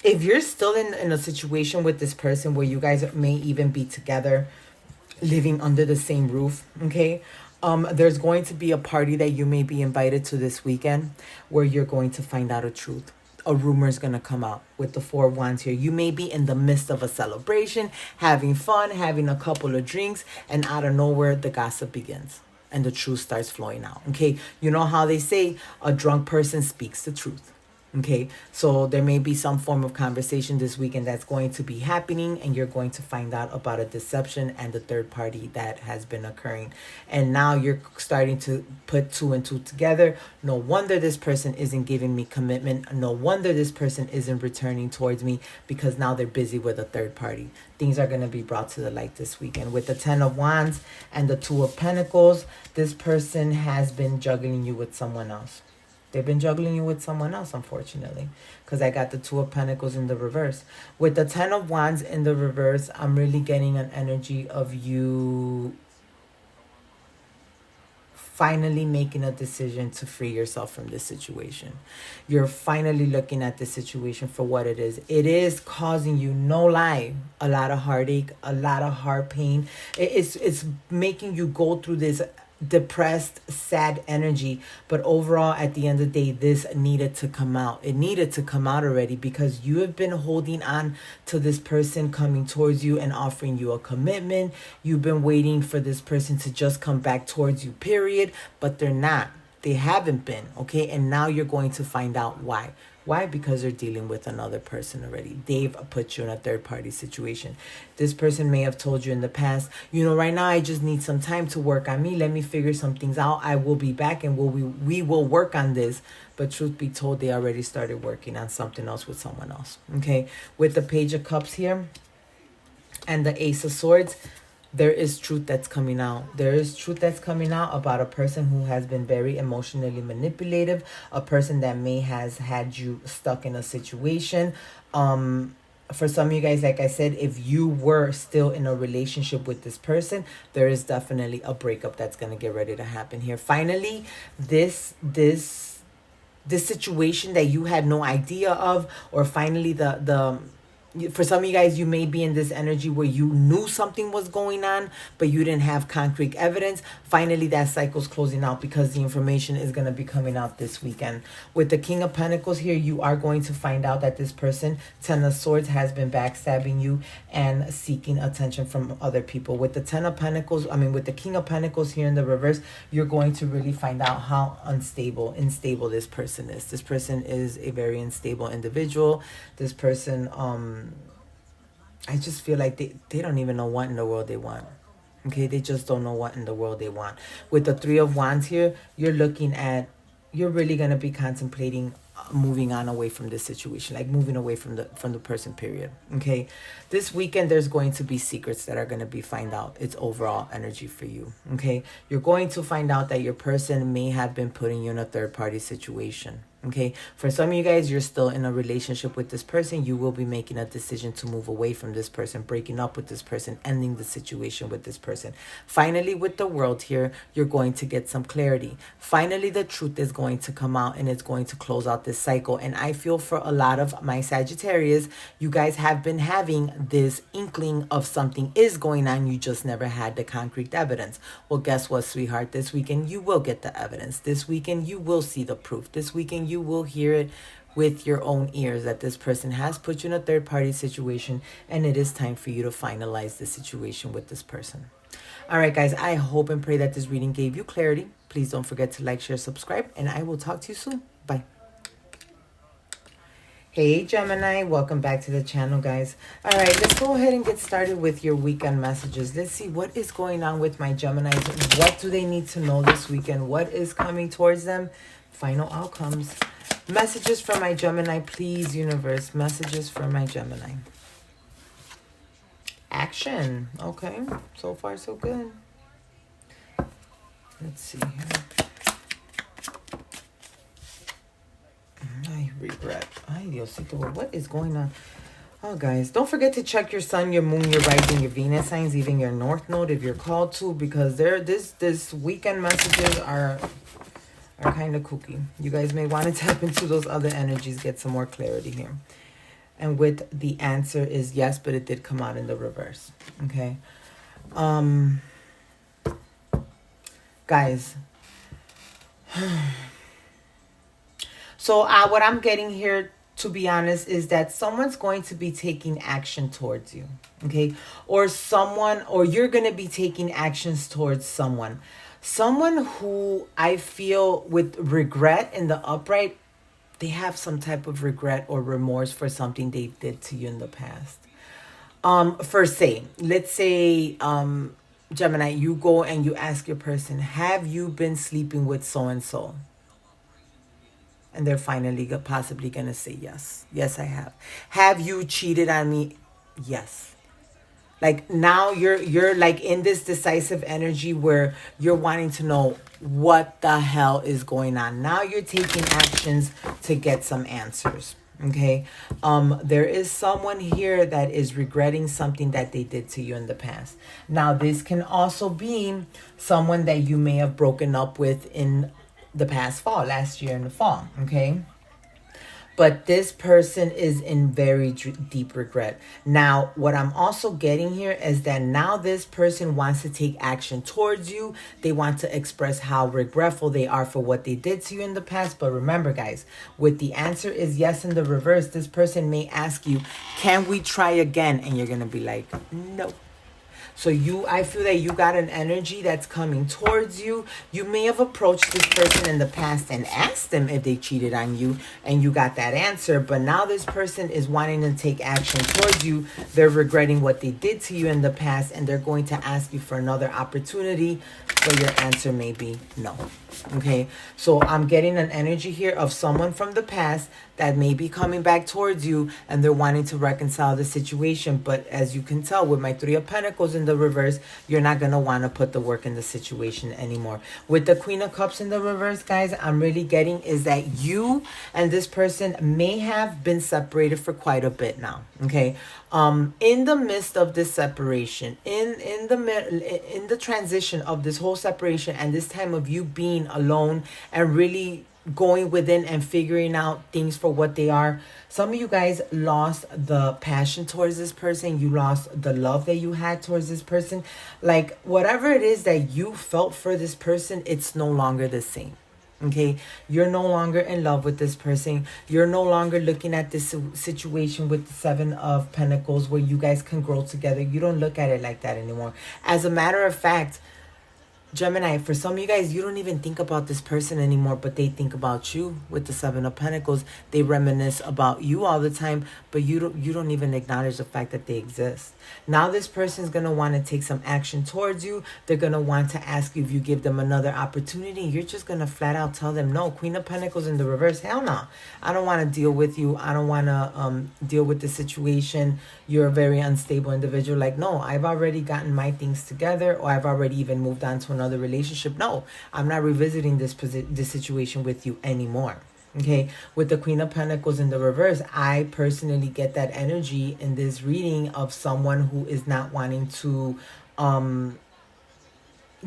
if you're still in a situation with this person where you guys may even be together, living under the same roof, okay, there's going to be a party that you may be invited to this weekend where you're going to find out a truth. A rumor is going to come out with the Four of Wands here. You may be in the midst of a celebration, having fun, having a couple of drinks, and out of nowhere, the gossip begins and the truth starts flowing out. Okay, you know how they say a drunk person speaks the truth. Okay, so there may be some form of conversation this weekend that's going to be happening, and you're going to find out about a deception and the third party that has been occurring. And now you're starting to put two and two together. No wonder this person isn't giving me commitment. No wonder this person isn't returning towards me, because now they're busy with a third party. Things are going to be brought to the light this weekend. With the Ten of Wands and the Two of Pentacles, this person has been juggling you with someone else. They've been juggling you with someone else, unfortunately, because I got the Two of Pentacles in the reverse. With the Ten of Wands in the reverse, I'm really getting an energy of you finally making a decision to free yourself from this situation. You're finally looking at the situation for what it is. It is causing you, no lie, a lot of heartache, a lot of heart pain. It's making you go through this depressed, sad energy, but overall at the end of the day, this needed to come out. It needed to come out already, because you have been holding on to this person coming towards you and offering you a commitment. You've been waiting for this person to just come back towards you, period, but they're not. They haven't been, okay? And now you're going to find out why. Why? Because they're dealing with another person already. They've put you in a third-party situation. This person may have told you in the past, you know, right now I just need some time to work on me. Let me figure some things out. I will be back and we will work on this. But truth be told, they already started working on something else with someone else. Okay? With the Page of Cups here and the Ace of Swords, there is truth that's coming out. There is truth that's coming out about a person who has been very emotionally manipulative, a person that may has had you stuck in a situation. For some of you guys, like I said, if you were still in a relationship with this person, there is definitely a breakup that's going to get ready to happen here. Finally, this situation that you had no idea of, or finally for some of you guys, you may be in this energy where you knew something was going on, but you didn't have concrete evidence. Finally, that cycle's closing out, because the information is going to be coming out this weekend. With the King of Pentacles here, you are going to find out that this person, Ten of Swords, has been backstabbing you and seeking attention from other people. With the Ten of Pentacles, with the King of Pentacles here in the reverse, you're going to really find out how unstable this person is. This person is a very unstable individual. This person, I just feel like they don't even know what in the world they want. Okay, they just don't know what in the world they want. With the Three of Wands here, you're looking at you're really going to be contemplating moving on away from this situation, like moving away from the person, period. Okay, this weekend there's going to be secrets that are going to be find out. It's overall energy for you. Okay, you're going to find out that your person may have been putting you in a third party situation. Okay, for some of you guys, you're still in a relationship with this person. You will be making a decision to move away from this person, breaking up with this person, ending the situation with this person. Finally, with the world here, you're going to get some clarity. Finally, the truth is going to come out and it's going to close out this cycle. And I feel for a lot of my Sagittarius, you guys have been having this inkling of something is going on. You just never had the concrete evidence. Well, guess what, sweetheart? This weekend, you will get the evidence. This weekend, you will see the proof. This weekend, you will hear it with your own ears that this person has put you in a third party situation and it is time for you to finalize the situation with this person. All right, guys, I hope and pray that this reading gave you clarity. Please don't forget to like, share, subscribe, and I will talk to you soon. Bye. Hey, Gemini, welcome back to the channel, guys. All right, let's go ahead and get started with your weekend messages. Let's see what is going on with my Geminis. What do they need to know this weekend? What is coming towards them? Final outcomes. Messages for my Gemini, please, universe. Messages for my Gemini. Action. Okay, so far so good. Let's see here. I regret. Ay, Diosito, what is going on? Oh, guys, don't forget to check your sun, your moon, your rising, your Venus signs, even your north node if you're called to, because this weekend messages are kind of kooky. You guys may want to tap into those other energies, get some more clarity here. And with the answer is yes, but it did come out in the reverse. Okay. Guys. So what I'm getting here, to be honest, is that someone's going to be taking action towards you. Okay. Or you're going to be taking actions towards someone. Someone who I feel with regret in the upright, they have some type of regret or remorse for something they did to you in the past. Let's say, Gemini, you go and you ask your person, have you been sleeping with so-and-so? And they're finally possibly going to say yes. Yes, I have. Have you cheated on me? Yes. Like now you're like in this decisive energy where you're wanting to know what the hell is going on. Now you're taking actions to get some answers. Okay. There is someone here that is regretting something that they did to you in the past. Now this can also be someone that you may have broken up with in the past fall, last year in the fall. Okay. But this person is in very deep regret. Now, what I'm also getting here is that now this person wants to take action towards you. They want to express how regretful they are for what they did to you in the past. But remember, guys, with the answer is yes in the reverse, this person may ask you, can we try again? And you're going to be like, no. So I feel that you got an energy that's coming towards you. You may have approached this person in the past and asked them if they cheated on you and you got that answer. But now this person is wanting to take action towards you. They're regretting what they did to you in the past and they're going to ask you for another opportunity. But your answer may be no. Okay, so I'm getting an energy here of someone from the past that may be coming back towards you and they're wanting to reconcile the situation. But as you can tell with my Three of Pentacles in the reverse, you're not going to want to put the work in the situation anymore. With the Queen of Cups in the reverse, guys, I'm really getting is that you and this person may have been separated for quite a bit now. Okay, in the midst of this separation, in the transition of this whole separation and this time of you being alone and really going within and figuring out things for what they are, some of you guys lost the passion towards this person. You lost the love that you had towards this person. Like whatever it is that you felt for this person, it's no longer the same. Okay, you're no longer in love with this person. You're no longer looking at this situation with the Seven of Pentacles where you guys can grow together. You don't look at it like that anymore. As a matter of fact, Gemini, for some of you guys, you don't even think about this person anymore, but they think about you with the Seven of Pentacles. They reminisce about you all the time, but you don't even acknowledge the fact that they exist. Now this person's going to want to take some action towards you. They're going to want to ask you if you give them another opportunity. You're just going to flat out tell them no. Queen of Pentacles in the reverse. Hell no. I don't want to deal with you. I don't want to deal with the situation. You're a very unstable individual. Like, no, I've already gotten my things together, or I've already even moved on to another relationship. No, I'm not revisiting this situation with you anymore. Okay, with the Queen of Pentacles in the reverse, I personally get that energy in this reading of someone who is not wanting to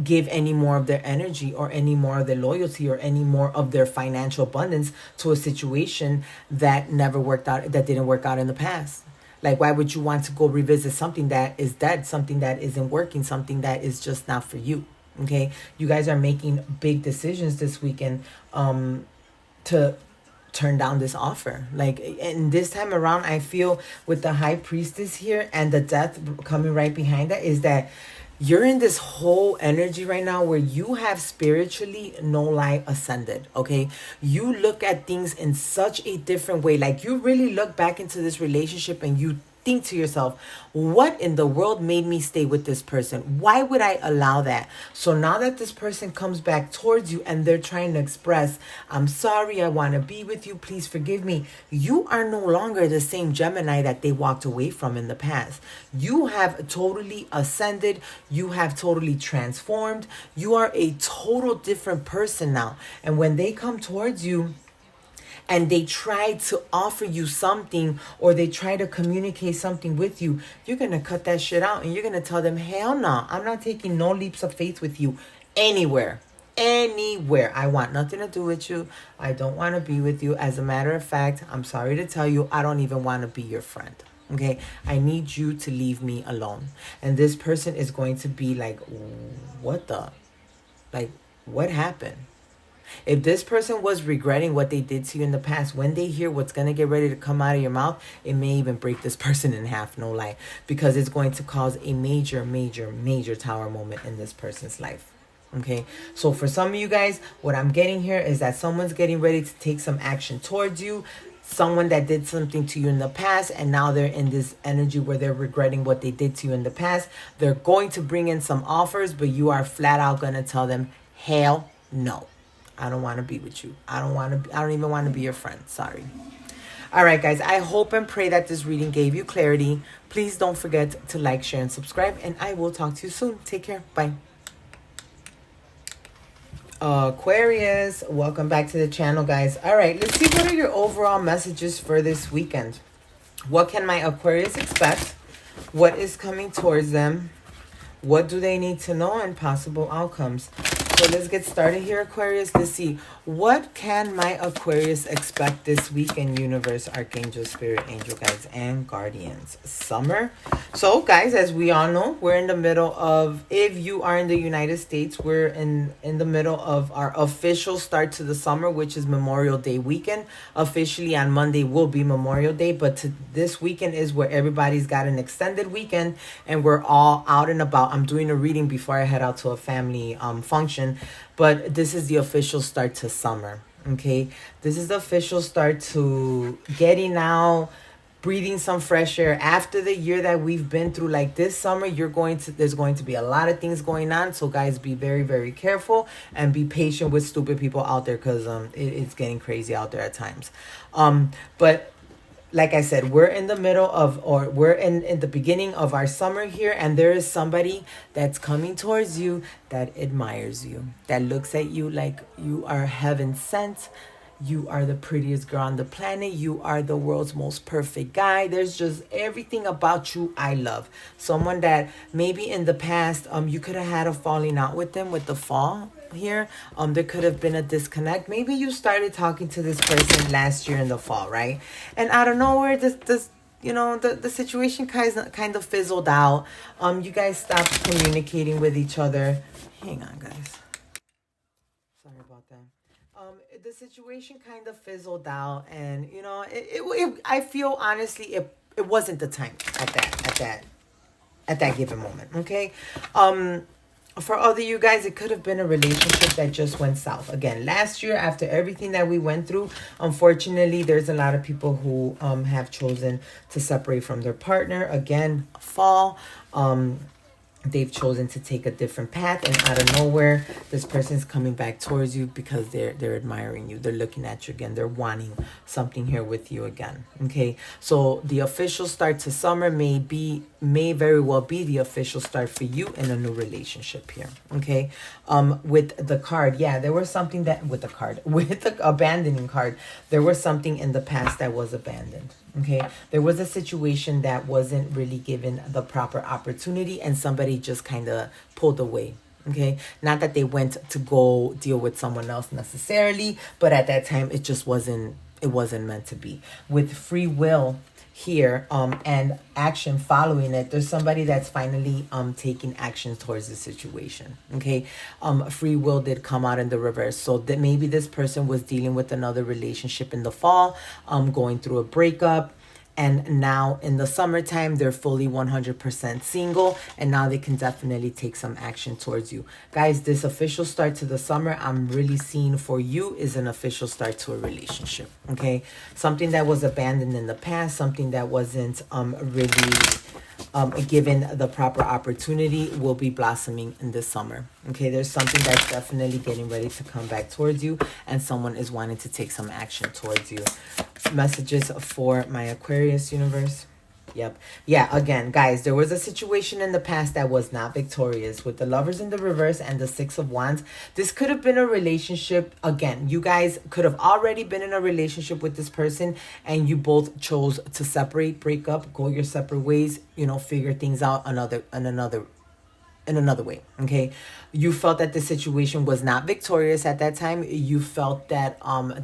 give any more of their energy or any more of their loyalty or any more of their financial abundance to a situation that never worked out, that didn't work out in the past. Like, why would you want to go revisit something that is dead, something that isn't working, something that is just not for you? Okay, you guys are making big decisions this weekend to turn down this offer. Like, and this time around, I feel with the High Priestess here and the Death coming right behind that, is that you're in this whole energy right now where you have spiritually, no lie, ascended. Okay, you look at things in such a different way. Like, you really look back into this relationship and you think to yourself, what in the world made me stay with this person? Why would I allow that? So now that this person comes back towards you and they're trying to express, I'm sorry, I want to be with you, please forgive me, you are no longer the same Gemini that they walked away from in the past. You have totally ascended. You have totally transformed. You are a total different person now. And when they come towards you and they try to offer you something, or they try to communicate something with you, you're going to cut that shit out and you're going to tell them, hell no, I'm not taking no leaps of faith with you anywhere. Anywhere. I want nothing to do with you. I don't want to be with you. As a matter of fact, I'm sorry to tell you, I don't even want to be your friend. Okay, I need you to leave me alone. And this person is going to be like, what the? Like, what happened? If this person was regretting what they did to you in the past, when they hear what's going to get ready to come out of your mouth, it may even break this person in half, no lie. Because it's going to cause a major, major, major tower moment in this person's life. Okay, so for some of you guys, what I'm getting here is that someone's getting ready to take some action towards you. Someone that did something to you in the past, and now they're in this energy where they're regretting what they did to you in the past. They're going to bring in some offers, but you are flat out going to tell them, hell no. I don't want to be with you. I don't even want to be your friend. Sorry. All right, guys. I hope and pray that this reading gave you clarity. Please don't forget to like, share, and subscribe. And I will talk to you soon. Take care. Bye. Aquarius, welcome back to the channel, guys. All right, let's see what are your overall messages for this weekend. What can my Aquarius expect? What is coming towards them? What do they need to know, and possible outcomes? So let's get started here, Aquarius. Let's see. What can my Aquarius expect this weekend, universe, archangel, spirit, angel guides, and guardians? Summer. So, guys, as we all know, we're in the middle of, if you are in the United States, we're in the middle of our official start to the summer, which is Memorial Day weekend. Officially on Monday will be Memorial Day, but this weekend is where everybody's got an extended weekend and we're all out and about. I'm doing a reading before I head out to a family function, but this is the official start to summer. Okay, this is the official start to getting out, breathing some fresh air after the year that we've been through. Like this summer, there's going to be a lot of things going on. So guys, be very, very careful and be patient with stupid people out there, because it's getting crazy out there at times. But like I said, we're in the middle of, or we're in the beginning of our summer here, and there is somebody that's coming towards you that admires you, that looks at you like you are heaven sent. You are the prettiest girl on the planet. You are the world's most perfect guy. There's just everything about you I love. Someone that maybe in the past, you could have had a falling out with them with the fall here. There could have been a disconnect. Maybe you started talking to this person last year in the fall, right? And out of nowhere, this you know, the situation kind of fizzled out. You guys stopped communicating with each other. Hang on, guys. Sorry about that. The situation kind of fizzled out, and you know, I feel honestly it wasn't the time at that given moment. Okay, For other you guys, it could have been a relationship that just went south. Again, last year, after everything that we went through, unfortunately, there's a lot of people who have chosen to separate from their partner. Again, fall. They've chosen to take a different path, and out of nowhere this person's coming back towards you because they're admiring you, they're looking at you again, they're wanting something here with you again. Okay, so the official start to summer may very well be the official start for you in a new relationship here. Okay, with the card, yeah, there was something that with the abandoning card, there was something in the past that was abandoned. Okay, there was a situation that wasn't really given the proper opportunity, and somebody just kind of pulled away. Okay, not that they went to go deal with someone else necessarily, but at that time it just wasn't meant to be. With free will here and action following it, there's somebody that's finally taking action towards the situation. Okay, free will did come out in the reverse, so that maybe this person was dealing with another relationship in the fall, going through a breakup, and now in the summertime they're fully 100% single, and now they can definitely take some action towards you. Guys, this official start to the summer I'm really seeing for you is an official start to a relationship. Okay, something that was abandoned in the past, something that wasn't really given the proper opportunity, will be blossoming in this summer. Okay, there's something that's definitely getting ready to come back towards you, and someone is wanting to take some action towards you. Messages for my Aquarius universe. Yep. Yeah, again, guys, there was a situation in the past that was not victorious with the Lovers in the reverse and the Six of Wands. This could have been a relationship. Again, you guys could have already been in a relationship with this person, and you both chose to separate, break up, go your separate ways, figure things out in another way. Okay, you felt that the situation was not victorious at that time. You felt that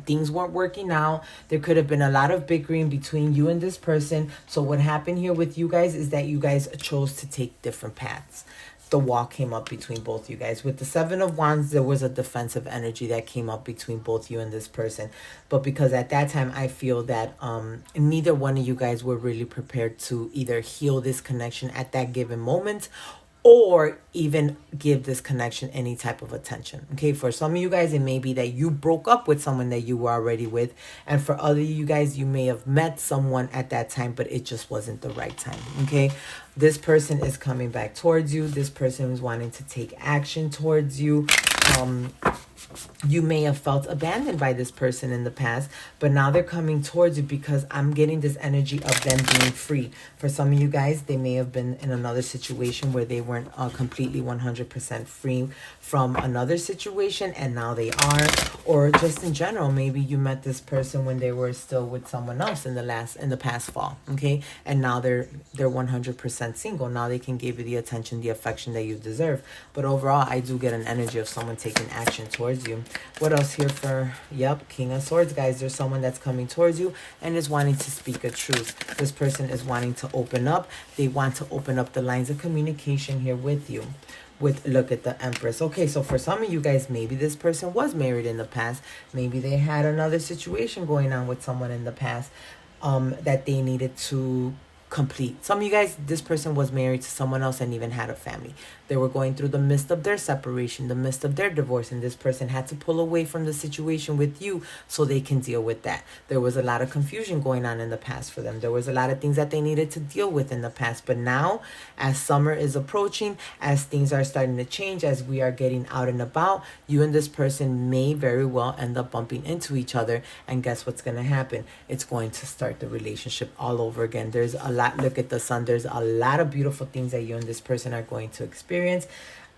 things weren't working out. There could have been a lot of bickering between you and this person. So what happened here with you guys is that you guys chose to take different paths. The wall came up between both you guys. With the Seven of Wands, there was a defensive energy that came up between both you and this person. But because at that time, I feel that neither one of you guys were really prepared to either heal this connection at that given moment, or even give this connection any type of attention. Okay, for some of you guys, it may be that you broke up with someone that you were already with. And for other you guys, you may have met someone at that time, but it just wasn't the right time. Okay, this person is coming back towards you. This person is wanting to take action towards you. You may have felt abandoned by this person in the past, but now they're coming towards you because I'm getting this energy of them being free. For some of you guys, they may have been in another situation where they weren't completely 100% free from another situation, and now they are. Or just in general, maybe you met this person when they were still with someone else in the past fall. Okay, and now they're 100% single. Now they can give you the attention, the affection that you deserve. But overall, I do get an energy of someone taking action towards you. What else here for, King of Swords, guys? There's someone that's coming towards you and is wanting to speak a truth. This person is wanting to open up. They want to open up the lines of communication here with you. Look at the Empress. Okay, so for some of you guys, maybe this person was married in the past. Maybe they had another situation going on with someone in the past that they needed to complete. Some of you guys, this person was married to someone else and even had a family. They were going through the midst of their separation, the midst of their divorce, and this person had to pull away from the situation with you so they can deal with that. There was a lot of confusion going on in the past for them. There was a lot of things that they needed to deal with in the past. But now, as summer is approaching, as things are starting to change, as we are getting out and about, you and this person may very well end up bumping into each other. And guess what's going to happen? It's going to start the relationship all over again. There's a lot. Look at the sun. There's a lot of beautiful things that you and this person are going to experience.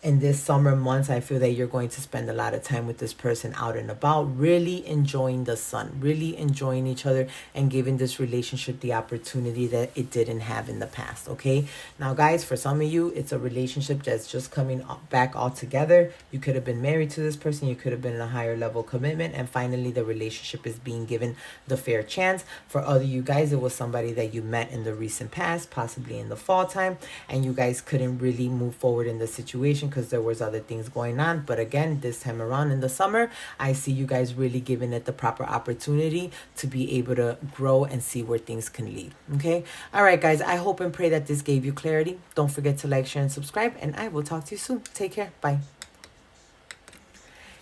In this summer months, I feel that you're going to spend a lot of time with this person out and about, really enjoying the sun, really enjoying each other, and giving this relationship the opportunity that it didn't have in the past. Okay, now guys, for some of you, it's a relationship that's just coming back all together. You could have been married to this person, you could have been in a higher level commitment, and finally the relationship is being given the fair chance. For other you guys, it was somebody that you met in the recent past, possibly in the fall time, and you guys couldn't really move forward in the situation because there was other things going on. But again, this time around in the summer, I see you guys really giving it the proper opportunity to be able to grow and see where things can lead. Okay. All right, guys. I hope and pray that this gave you clarity. Don't forget to like, share, and subscribe. And I will talk to you soon. Take care. Bye.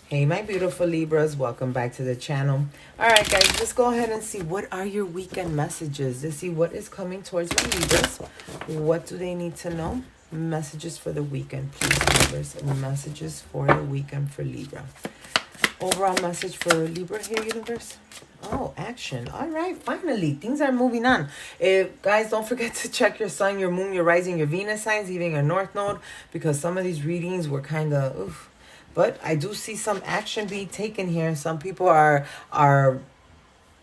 Hey, my beautiful Libras, welcome back to the channel. All right, guys, let's go ahead and see what are your weekend messages. Let's see what is coming towards my Libras. What do they need to know? Messages for the weekend, please, Libras. Messages for the weekend for Libra. Overall message for Libra here, universe. Oh, action. All right, finally, things are moving on. Guys, don't forget to check your sun, your moon, your rising, your Venus signs, even your North Node, because some of these readings were kind of, oof. But I do see some action being taken here. Some people are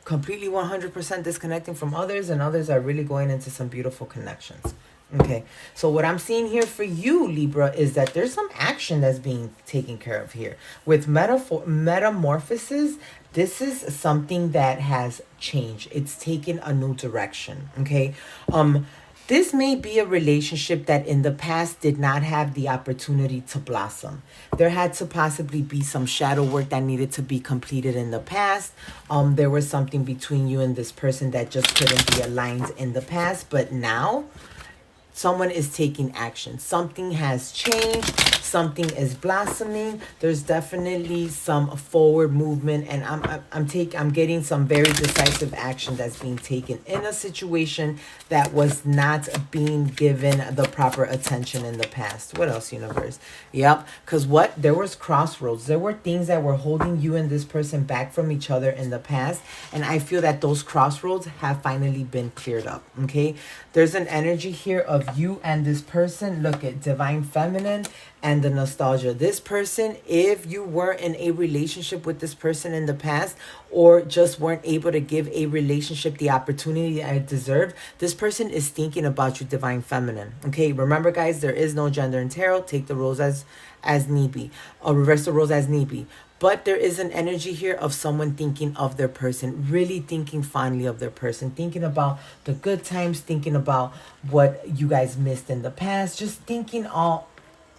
completely 100% disconnecting from others, and others are really going into some beautiful connections. Okay, so what I'm seeing here for you, Libra, is that there's some action that's being taken care of here. With metamorphosis, this is something that has changed. It's taken a new direction, okay? This may be a relationship that in the past did not have the opportunity to blossom. There had to possibly be some shadow work that needed to be completed in the past. There was something between you and this person that just couldn't be aligned in the past. But now, someone is taking action. Something has changed. Something is blossoming. There's definitely some forward movement, and I'm getting some very decisive action that's being taken in a situation that was not being given the proper attention in the past. What else, universe? Yep, because there was crossroads. There were things that were holding you and this person back from each other in the past, and I feel that those crossroads have finally been cleared up. Okay, there's an energy here of you and this person. Look at divine feminine and the nostalgia. This person, if you were in a relationship with this person in the past, or just weren't able to give a relationship the opportunity it deserved, this person is thinking about you, divine feminine. Okay, remember, guys, there is no gender in tarot. Take the roles as need be, or reverse the roles as need be. But there is an energy here of someone thinking of their person, really thinking fondly of their person, thinking about the good times, thinking about what you guys missed in the past, just thinking all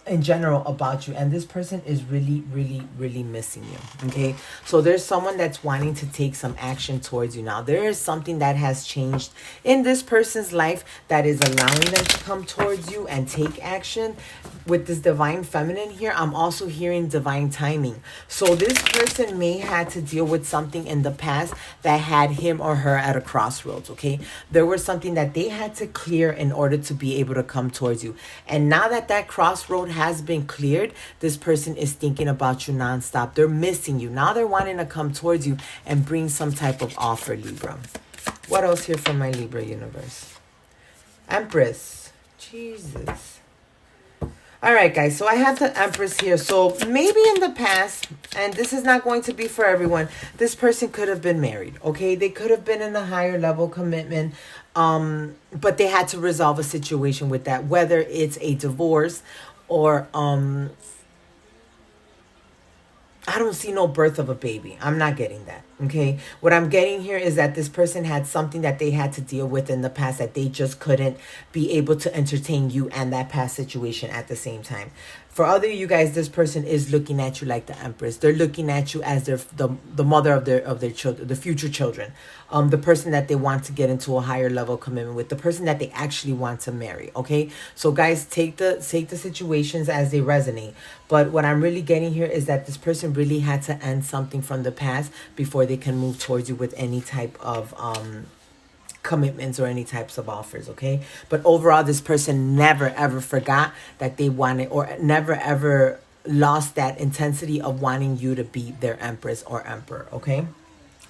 in general about you. And this person is really, really, really missing you. Okay, so there's someone that's wanting to take some action towards you now. There is something that has changed in this person's life that is allowing them to come towards you and take action. With this divine feminine here, I'm also hearing divine timing. So this person may have to deal with something in the past that had him or her at a crossroads. Okay, there was something that they had to clear in order to be able to come towards you. And now that that crossroad has been cleared, this person is thinking about you nonstop. They're missing you. Now they're wanting to come towards you and bring some type of offer, Libra. What else here from my Libra universe? Empress. Jesus. All right, guys, so I have the Empress here. So maybe in the past, and this is not going to be for everyone, this person could have been married, okay? They could have been in a higher level commitment, but they had to resolve a situation with that, whether it's a divorce or I don't see no birth of a baby. I'm not getting that, okay? What I'm getting here is that this person had something that they had to deal with in the past that they just couldn't be able to entertain you and that past situation at the same time. For other you guys, this person is looking at you like the Empress. They're looking at you as the mother of their children, the future children, the person that they want to get into a higher level commitment with, the person that they actually want to marry. Okay, so guys, take the situations as they resonate. But what I'm really getting here is that this person really had to end something from the past before they can move towards you with any type of commitments or any types of offers. Okay, but overall, this person never ever forgot that they wanted, or never ever lost that intensity of wanting you to be their Empress or Emperor. Okay,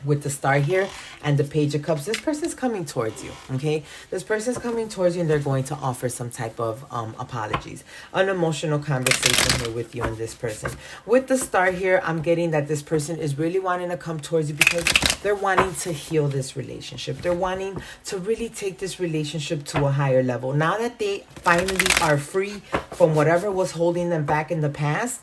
with the Star here and the Page of Cups, this person's coming towards you. Okay, this person's coming towards you, and they're going to offer some type of apologies, an emotional conversation here with you and this person. With the Star here, I'm getting that this person is really wanting to come towards you because they're wanting to heal this relationship. They're wanting to really take this relationship to a higher level. Now that they finally are free from whatever was holding them back in the past,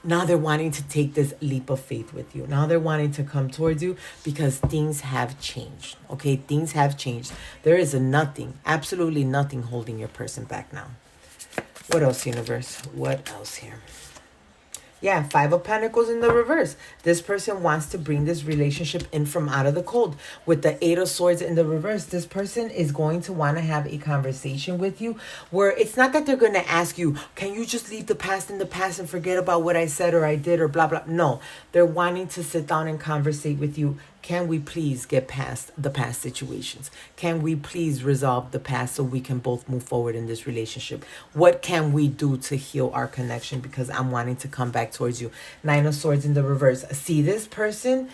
now they're wanting to take this leap of faith with you. Now they're wanting to come towards you because things have changed. Okay, things have changed. There is nothing, absolutely nothing holding your person back now. What else, universe? What else here? Yeah, Five of Pentacles in the reverse. This person wants to bring this relationship in from out of the cold. With the Eight of Swords in the reverse, this person is going to want to have a conversation with you where it's not that they're going to ask you, can you just leave the past in the past and forget about what I said or I did or blah, blah. No, they're wanting to sit down and conversate with you. Can we please get past the past situations? Can we please resolve the past so we can both move forward in this relationship? What can we do to heal our connection? Because I'm wanting to come back towards you. Nine of Swords in the reverse. See, this person,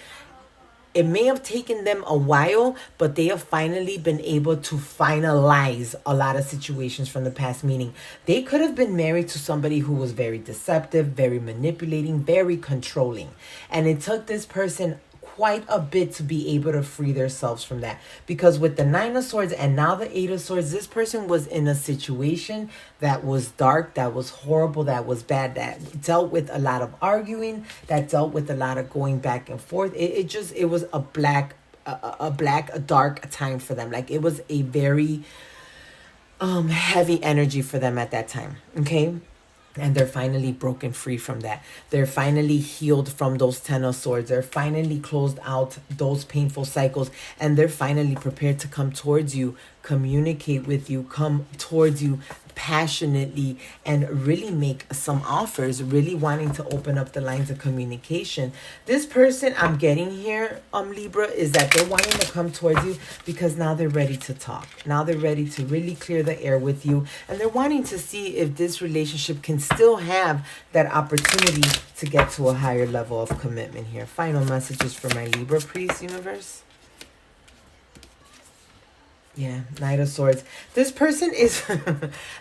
it may have taken them a while, but they have finally been able to finalize a lot of situations from the past. Meaning they could have been married to somebody who was very deceptive, very manipulating, very controlling. And it took this person quite a bit to be able to free themselves from that, because with the Nine of Swords and now the Eight of Swords, this person was in a situation that was dark, that was horrible, that was bad, that dealt with a lot of arguing, that dealt with a lot of going back and forth. It was a dark time for them. Like, it was a very heavy energy for them at that time. Okay. And they're finally broken free from that. They're finally healed from those Ten of Swords. They're finally closed out those painful cycles. And they're finally prepared to come towards you, communicate with you, come towards you passionately, and really make some offers, really wanting to open up the lines of communication. This person I'm getting here, Libra, is that they're wanting to come towards you because now they're ready to talk. Now they're ready to really clear the air with you. And they're wanting to see if this relationship can still have that opportunity to get to a higher level of commitment here. Final messages for my Libra, please, universe. Yeah, Knight of Swords. This person is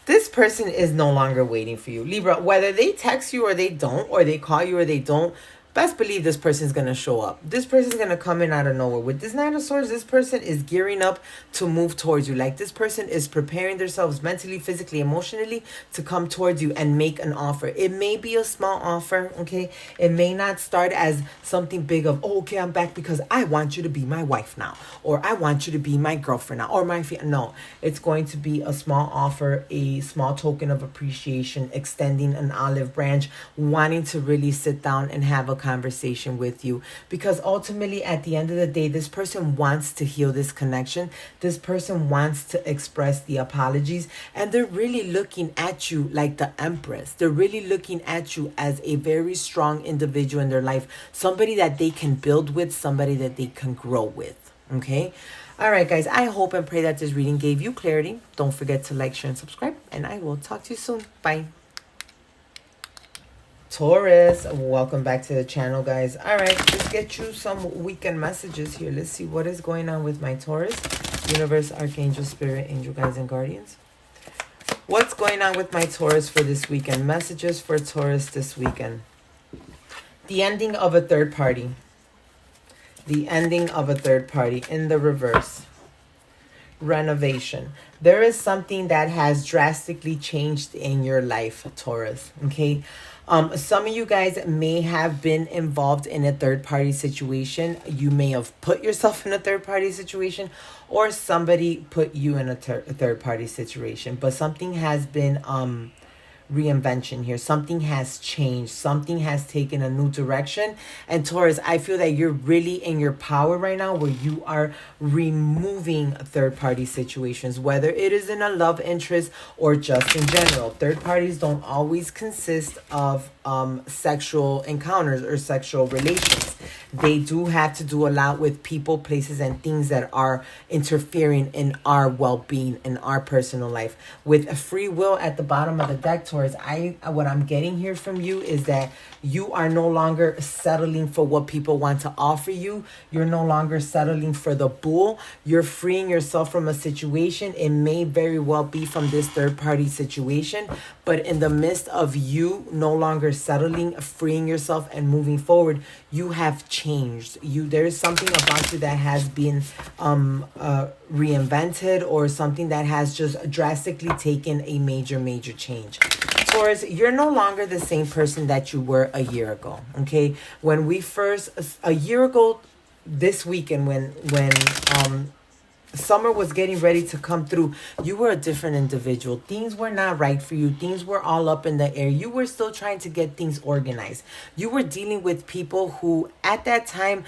this person is no longer waiting for you, Libra. Whether they text you or they don't, or they call you or they don't, best believe this person is going to show up. This person is going to come in out of nowhere. With this Knight of Swords, this person is gearing up to move towards you. Like, this person is preparing themselves mentally, physically, emotionally to come towards you and make an offer. It may be a small offer, okay? It may not start as something big of, oh, okay, I'm back because I want you to be my wife now, or I want you to be my girlfriend now, or my no. It's going to be a small offer, a small token of appreciation, extending an olive branch, wanting to really sit down and have a conversation with you, because ultimately at the end of the day, this person wants to heal this connection. This person wants to express the apologies, and they're really looking at you like the Empress. They're really looking at you as a very strong individual in their life, somebody that they can build with, somebody that they can grow with. Okay. All right, guys, I hope and pray that this reading gave you clarity. Don't forget to like, share, and subscribe, and I will talk to you soon. Bye. Taurus, welcome back to the channel, guys. All right, let's get you some weekend messages here. Let's see what is going on with my Taurus. Universe, Archangel, Spirit, Angel, Guides, and Guardians. What's going on with my Taurus for this weekend? Messages for Taurus this weekend. The ending of a third party. The ending of a third party in the reverse. Renovation. There is something that has drastically changed in your life, Taurus. Okay. Some of you guys may have been involved in a third-party situation. You may have put yourself in a third-party situation, or somebody put you in a third-party situation. But something has been reinvention here. Something has changed. Something has taken a new direction. And Taurus, I feel that you're really in your power right now, where you are removing third-party situations, whether it is in a love interest or just in general. Third parties don't always consist of sexual encounters or sexual relations. They do have to do a lot with people, places, and things that are interfering in our well-being, in our personal life. With a free will at the bottom of the deck, Taurus, what I'm getting here from you is that you are no longer settling for what people want to offer you. You're no longer settling for the bull. You're freeing yourself from a situation. It may very well be from this third-party situation, but in the midst of you no longer settling, freeing yourself, and moving forward, you have changed. There is something about you that has been reinvented, or something that has just drastically taken a major change. Taurus, you're no longer the same person that you were a year ago. Okay, a year ago this weekend, when summer was getting ready to come through. You were a different individual. Things were not right for you. Things were all up in the air. You were still trying to get things organized. You were dealing with people who at that time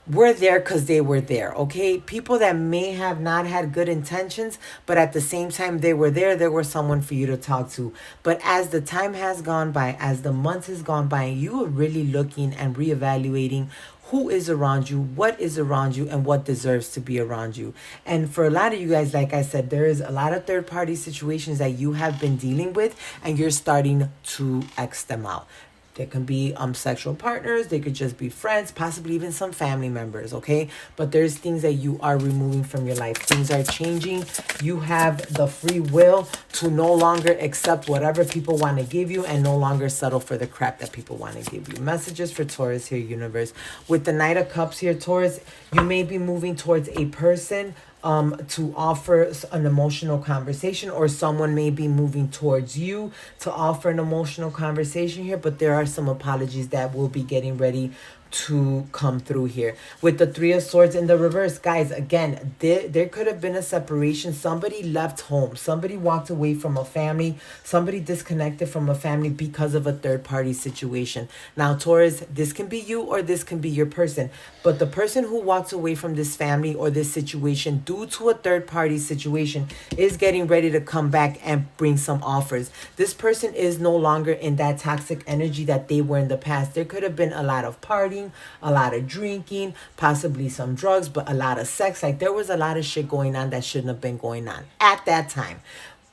were there because they were there, okay? People that may have not had good intentions, but at the same time they were there. There was someone for you to talk to. But as the time has gone by, as the months has gone by, you are really looking and reevaluating who is around you, what is around you, and what deserves to be around you. And for a lot of you guys, like I said, there is a lot of third-party situations that you have been dealing with, and you're starting to X them out. There can be sexual partners. They could just be friends, possibly even some family members, okay? But there's things that you are removing from your life. Things are changing. You have the free will to no longer accept whatever people want to give you and no longer settle for the crap that people want to give you. Messages for Taurus here, universe. With the Knight of Cups here, Taurus, you may be moving towards a person to offer an emotional conversation, or someone may be moving towards you to offer an emotional conversation here, but there are some apologies that will be getting ready to come through here. With the Three of Swords in the reverse, guys, again, there could have been a separation. Somebody left home. Somebody walked away from a family. Somebody disconnected from a family because of a third-party situation. Now, Taurus, this can be you or this can be your person. But the person who walks away from this family or this situation due to a third-party situation is getting ready to come back and bring some offers. This person is no longer in that toxic energy that they were in the past. There could have been a lot of partying, a lot of drinking, possibly some drugs, but a lot of sex. Like, there was a lot of shit going on that shouldn't have been going on at that time.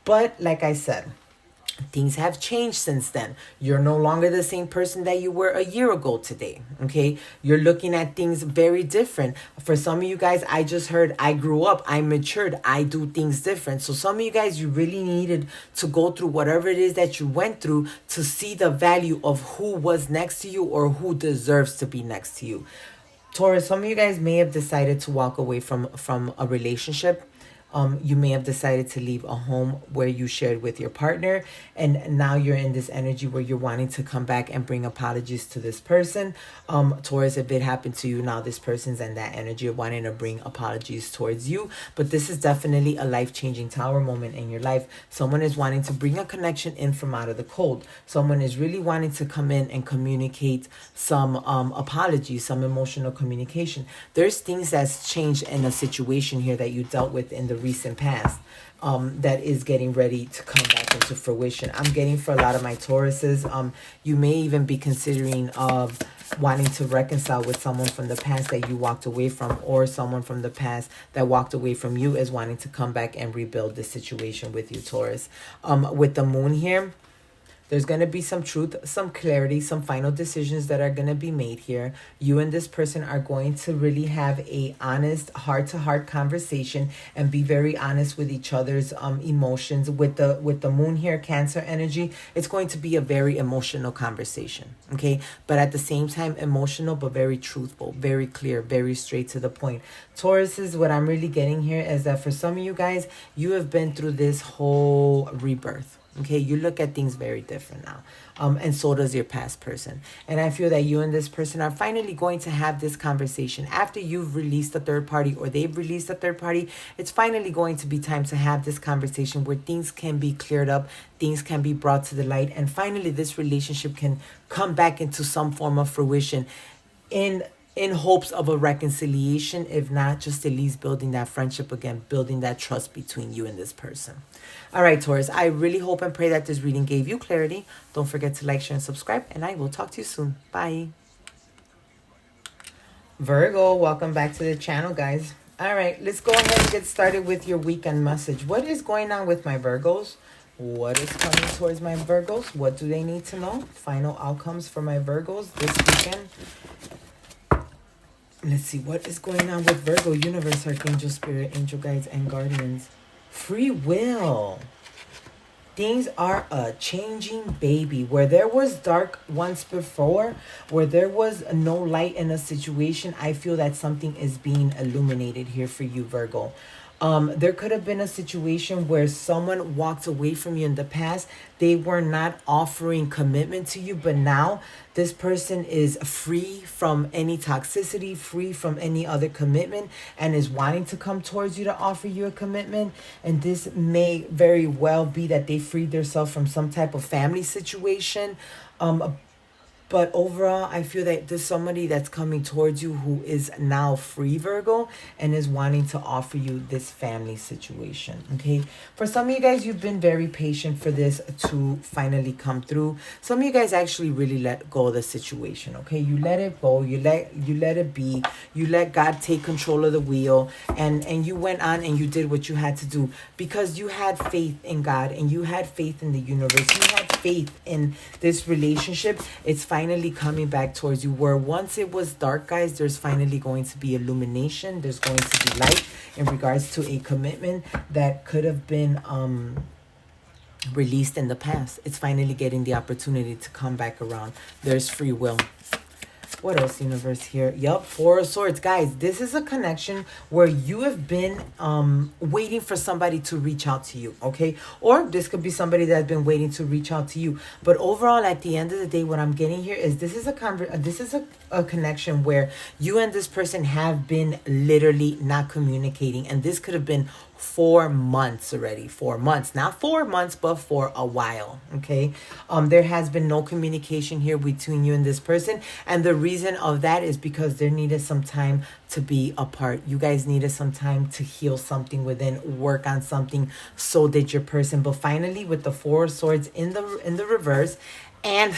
But like I said, things have changed since then. You're no longer the same person that you were a year ago today, okay? You're looking at things very different. For some of you guys, I just heard, I grew up, I matured, I do things different. So some of you guys, you really needed to go through whatever it is that you went through to see the value of who was next to you or who deserves to be next to you. Taurus, some of you guys may have decided to walk away from a relationship. You may have decided to leave a home where you shared with your partner, and now you're in this energy where you're wanting to come back and bring apologies to this person. Taurus, if it happened to you, now this person's in that energy of wanting to bring apologies towards you. But this is definitely a life-changing Tower moment in your life. Someone is wanting to bring a connection in from out of the cold. Someone is really wanting to come in and communicate some apologies, some emotional communication. There's things that's changed in a situation here that you dealt with in the recent past that is getting ready to come back into fruition. I'm getting for a lot of my Tauruses, you may even be considering wanting to reconcile with someone from the past that you walked away from, or someone from the past that walked away from you is wanting to come back and rebuild the situation with you, Taurus. With the moon here, there's going to be some truth, some clarity, some final decisions that are going to be made here. You and this person are going to really have a honest, heart-to-heart conversation and be very honest with each other's emotions. With the moon here, Cancer energy, it's going to be a very emotional conversation, okay? But at the same time, emotional, but very truthful, very clear, very straight to the point. Tauruses, what I'm really getting here is that for some of you guys, you have been through this whole rebirth. Okay, you look at things very different now. And so does your past person. And I feel that you and this person are finally going to have this conversation. After you've released a third party or they've released a third party, it's finally going to be time to have this conversation where things can be cleared up, things can be brought to the light, and finally this relationship can come back into some form of fruition in hopes of a reconciliation, if not just at least building that friendship again, building that trust between you and this person. All right, Taurus, I really hope and pray that this reading gave you clarity. Don't forget to like, share, and subscribe, and I will talk to you soon. Bye. Virgo, welcome back to the channel, guys. All right, let's go ahead and get started with your weekend message. What is going on with my Virgos? What is coming towards my Virgos? What do they need to know? Final outcomes for my Virgos this weekend. Let's see, what is going on with Virgo, universe, archangel, spirit, angel guides, and guardians? Free will. Things are a changing, baby. Where there was dark once before, where there was no light in a situation, I feel that something is being illuminated here for you, Virgo. There could have been a situation where someone walked away from you in the past. They were not offering commitment to you, but now this person is free from any toxicity, free from any other commitment, and is wanting to come towards you to offer you a commitment. And this may very well be that they freed themselves from some type of family situation. But overall, I feel that there's somebody that's coming towards you who is now free, Virgo, and is wanting to offer you this family situation, okay? For some of you guys, you've been very patient for this to finally come through. Some of you guys actually really let go of the situation, okay? You let it go. You let it be. You let God take control of the wheel, and you went on and you did what you had to do because you had faith in God and you had faith in the universe. You had faith in this relationship. It's finally coming back towards you. Where once it was dark, guys, there's finally going to be illumination. There's going to be light in regards to a commitment that could have been released in the past. It's finally getting the opportunity to come back around. There's free will. What else, universe, here? Yup, Four of Swords. Guys, this is a connection where you have been waiting for somebody to reach out to you, okay? Or this could be somebody that's been waiting to reach out to you. But overall, at the end of the day, what I'm getting here is this is a connection where you and this person have been literally not communicating. And this could have been 4 months already. 4 months. Not 4 months, but for a while, okay? There has been no communication here between you and this person. And the reason of that is because there needed some time to be apart. You guys needed some time to heal something within, work on something. So did your person. But finally, with the Four of Swords in the reverse and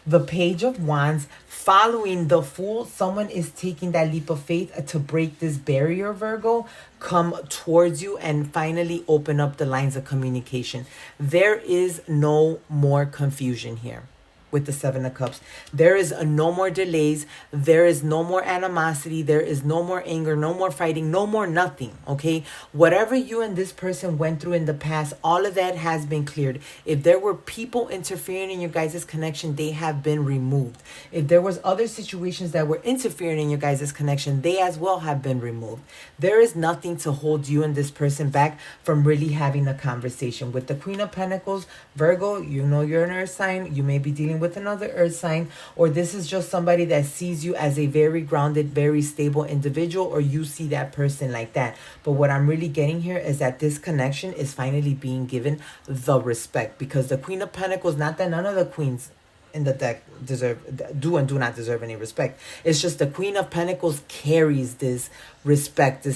the Page of Wands, following the Fool, someone is taking that leap of faith to break this barrier, Virgo, come towards you and finally open up the lines of communication. There is no more confusion here. With the Seven of Cups, there is no more delays. There is no more animosity. There is no more anger, no more fighting, no more nothing, okay? Whatever you and this person went through in the past, all of that has been cleared. If there were people interfering in your guys' connection, they have been removed. If there was other situations that were interfering in your guys' connection, they as well have been removed. There is nothing to hold you and this person back from really having a conversation. With the Queen of Pentacles, Virgo, you know you're an earth sign. You may be dealing with another earth sign, or this is just somebody that sees you as a very grounded, very stable individual, or you see that person like that. But what I'm really getting here is that this connection is finally being given the respect, because the Queen of Pentacles, not that none of the queens in the deck do not deserve any respect. It's just the Queen of Pentacles carries this respect,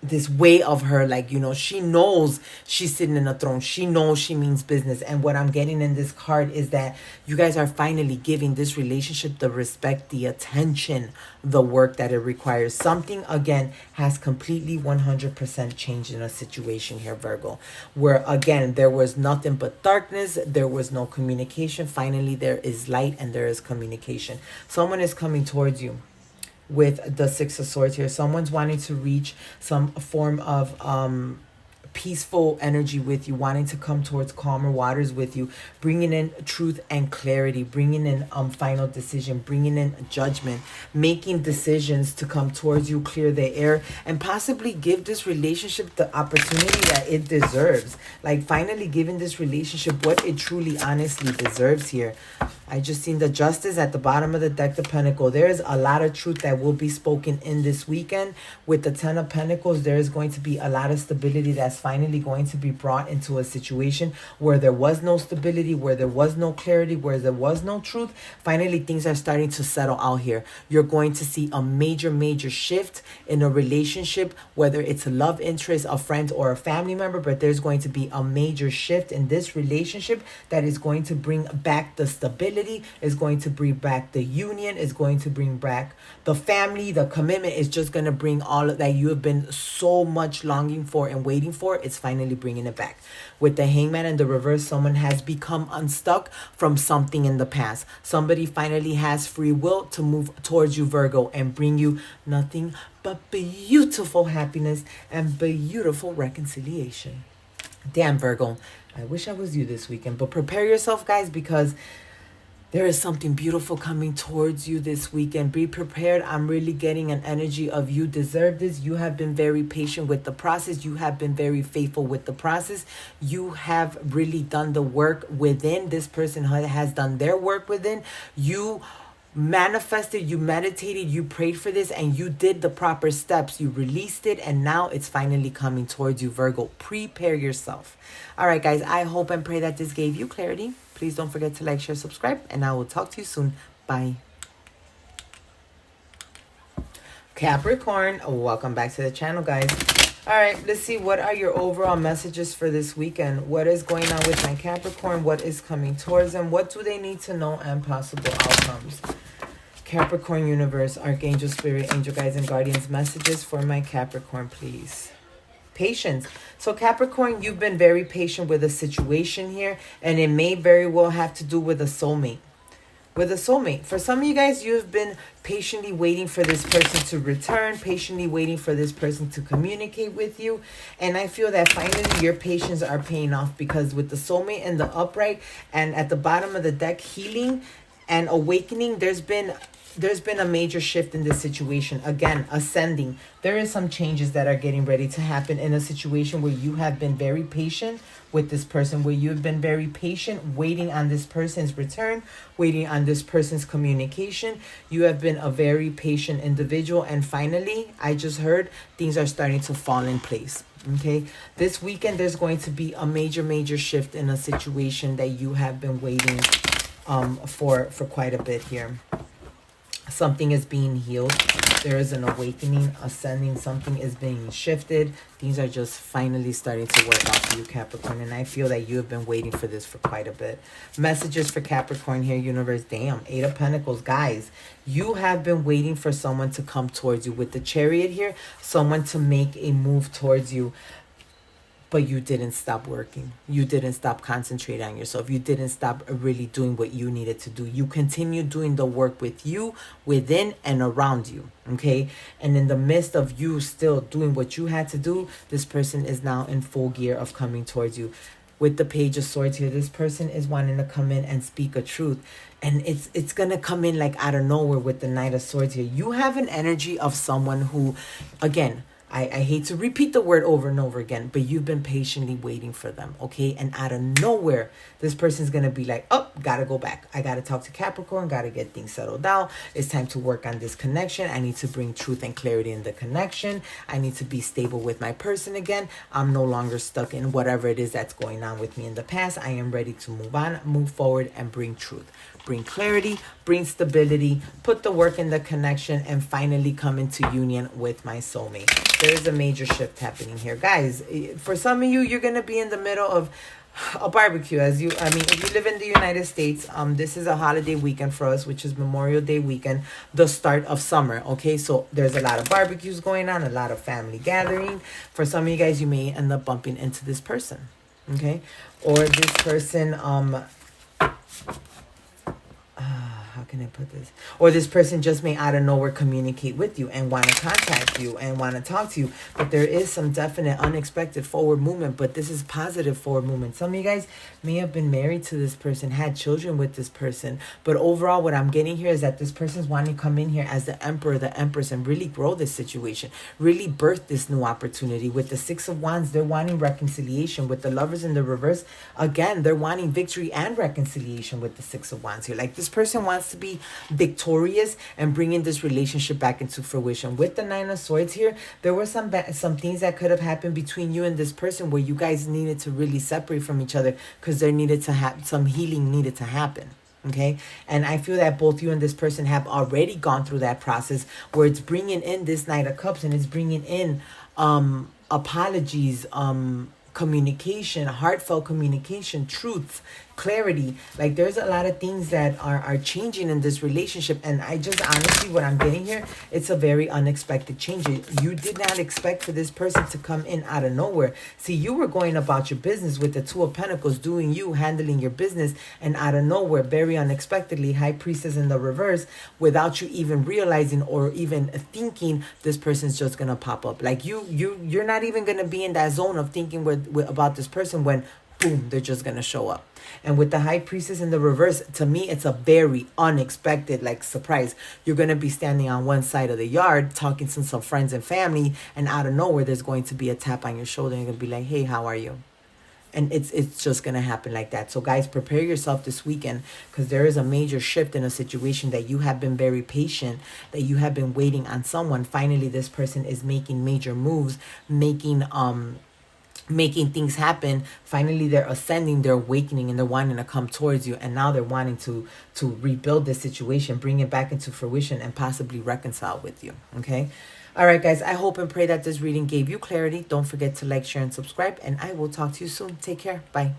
this way of her, like, you know, she knows she's sitting in a throne. She knows she means business. And what I'm getting in this card is that you guys are finally giving this relationship the respect, the attention, the work that it requires. Something, again, has completely 100% changed in a situation here, Virgo, where, again, there was nothing but darkness. There was no communication. Finally, there is light and there is communication. Someone is coming towards you with the Six of Swords here. Someone's wanting to reach some form of peaceful energy with you, wanting to come towards calmer waters with you, bringing in truth and clarity, bringing in final decision, bringing in judgment, making decisions to come towards you, clear the air, and possibly give this relationship the opportunity that it deserves. Like, finally giving this relationship what it truly honestly deserves here. I just seen the Justice at the bottom of the deck of Pentacles. There is a lot of truth that will be spoken in this weekend. With the Ten of Pentacles, there is going to be a lot of stability that's finally going to be brought into a situation where there was no stability, where there was no clarity, where there was no truth. Finally, things are starting to settle out here. You're going to see a major shift in a relationship, whether it's a love interest, a friend, or a family member, but there's going to be a major shift in this relationship that is going to bring back the stability, is going to bring back the union, is going to bring back the family, the commitment. Is just going to bring all of that you have been so much longing for and waiting for. It's finally bringing it back. With the Hangman in the reverse, someone has become unstuck from something in the past. Somebody finally has free will to move towards you, Virgo, and bring you nothing but beautiful happiness and beautiful reconciliation. Damn, Virgo, I wish I was you this weekend. But prepare yourself, guys, because There is something beautiful coming towards you this weekend. Be prepared. I'm really getting an energy of you deserve this. You have been very patient with the process. You have been very faithful with the process. You have really done the work within. This person has done their work within. You manifested, you meditated, you prayed for this, and you did the proper steps. You released it, and now it's finally coming towards you, Virgo. Prepare yourself. All right, guys, I hope and pray that this gave you clarity. Please don't forget to like, share, subscribe, and I will talk to you soon. Bye. Capricorn, welcome back to the channel, guys. All right, let's see, what are your overall messages for this weekend? What is going on with my Capricorn? What is coming towards them? What do they need to know, and possible outcomes? Capricorn universe, Archangel, Spirit, Angel, Guides, and Guardians, messages for my Capricorn, please. Patience. So Capricorn, you've been very patient with a situation here, and it may very well have to do with a soulmate. With a soulmate. For some of you guys, you've been patiently waiting for this person to return, patiently waiting for this person to communicate with you. And I feel that finally your patience are paying off, because with the soulmate and the upright, and at the bottom of the deck, healing and awakening, there's been a major shift in this situation. Again, ascending. There is some changes that are getting ready to happen in a situation where you have been very patient with this person, where you've been very patient waiting on this person's return, waiting on this person's communication. You have been a very patient individual, and finally, I just heard things are starting to fall in place. Okay, this weekend there's going to be a major shift in a situation that you have been waiting for quite a bit here. Something is being healed. There is an awakening, ascending. Something is being shifted. Things are just finally starting to work out for you, Capricorn. And I feel that you have been waiting for this for quite a bit. Messages for Capricorn here, universe. Damn, 8 of Pentacles. Guys, you have been waiting for someone to come towards you. With the Chariot here, someone to make a move towards you. But you didn't stop working. You didn't stop concentrating on yourself. You didn't stop really doing what you needed to do. You continued doing the work with you, within and around you. Okay? And in the midst of you still doing what you had to do, this person is now in full gear of coming towards you. With the Page of Swords here, this person is wanting to come in and speak a truth. And it's going to come in like out of nowhere with the Knight of Swords here. You have an energy of someone who, again, I hate to repeat the word over and over again, but you've been patiently waiting for them, okay? And out of nowhere, this person's going to be like, oh, gotta go back. I got to talk to Capricorn, got to get things settled down. It's time to work on this connection. I need to bring truth and clarity in the connection. I need to be stable with my person again. I'm no longer stuck in whatever it is that's going on with me in the past. I am ready to move on, move forward, and bring truth. Bring clarity, bring stability, put the work in the connection, and finally come into union with my soulmate. There is a major shift happening here. Guys, for some of you, you're going to be in the middle of a barbecue. If you live in the United States, this is a holiday weekend for us, which is Memorial Day weekend, the start of summer. Okay, so there's a lot of barbecues going on, a lot of family gathering. For some of you guys, you may end up bumping into this person. Okay, or this person, how can I put this? Or this person just may out of nowhere communicate with you and want to contact you and want to talk to you. But there is some definite unexpected forward movement, but this is positive forward movement. Some of you guys may have been married to this person, had children with this person. But overall, what I'm getting here is that this person's wanting to come in here as the Emperor, the Empress, and really grow this situation, really birth this new opportunity. With the Six of Wands, they're wanting reconciliation. With the Lovers in the reverse, again, they're wanting victory and reconciliation with the Six of Wands here. Like, this person wants to be victorious and bringing this relationship back into fruition. With the Nine of Swords here, there were some things that could have happened between you and this person where you guys needed to really separate from each other because there needed to have some healing needed to happen. Okay, and I feel that both you and this person have already gone through that process where it's bringing in this Knight of Cups, and it's bringing in apologies, communication, heartfelt communication, truth, clarity. Like, there's a lot of things that are changing in this relationship, and I just honestly, what I'm getting here, it's a very unexpected change. You did not expect for this person to come in out of nowhere. See, you were going about your business with the Two of Pentacles, doing you, handling your business, and out of nowhere, very unexpectedly, High Priestess in the reverse, without you even realizing or even thinking, this person's just gonna pop up. Like, you're not even gonna be in that zone of thinking about this person when boom, they're just going to show up. And with the High Priestess in the reverse, to me, it's a very unexpected, like, surprise. You're going to be standing on one side of the yard talking to some friends and family, and out of nowhere, there's going to be a tap on your shoulder, and you're going to be like, hey, how are you? And it's just going to happen like that. So guys, prepare yourself this weekend, because there is a major shift in a situation that you have been very patient, that you have been waiting on someone. Finally, this person is making major moves, making things happen. Finally, they're ascending, they're awakening, and they're wanting to come towards you. And now they're wanting to rebuild this situation, bring it back into fruition, and possibly reconcile with you. Okay. All right, guys, I hope and pray that this reading gave you clarity. Don't forget to like, share, and subscribe, and I will talk to you soon. Take care. Bye.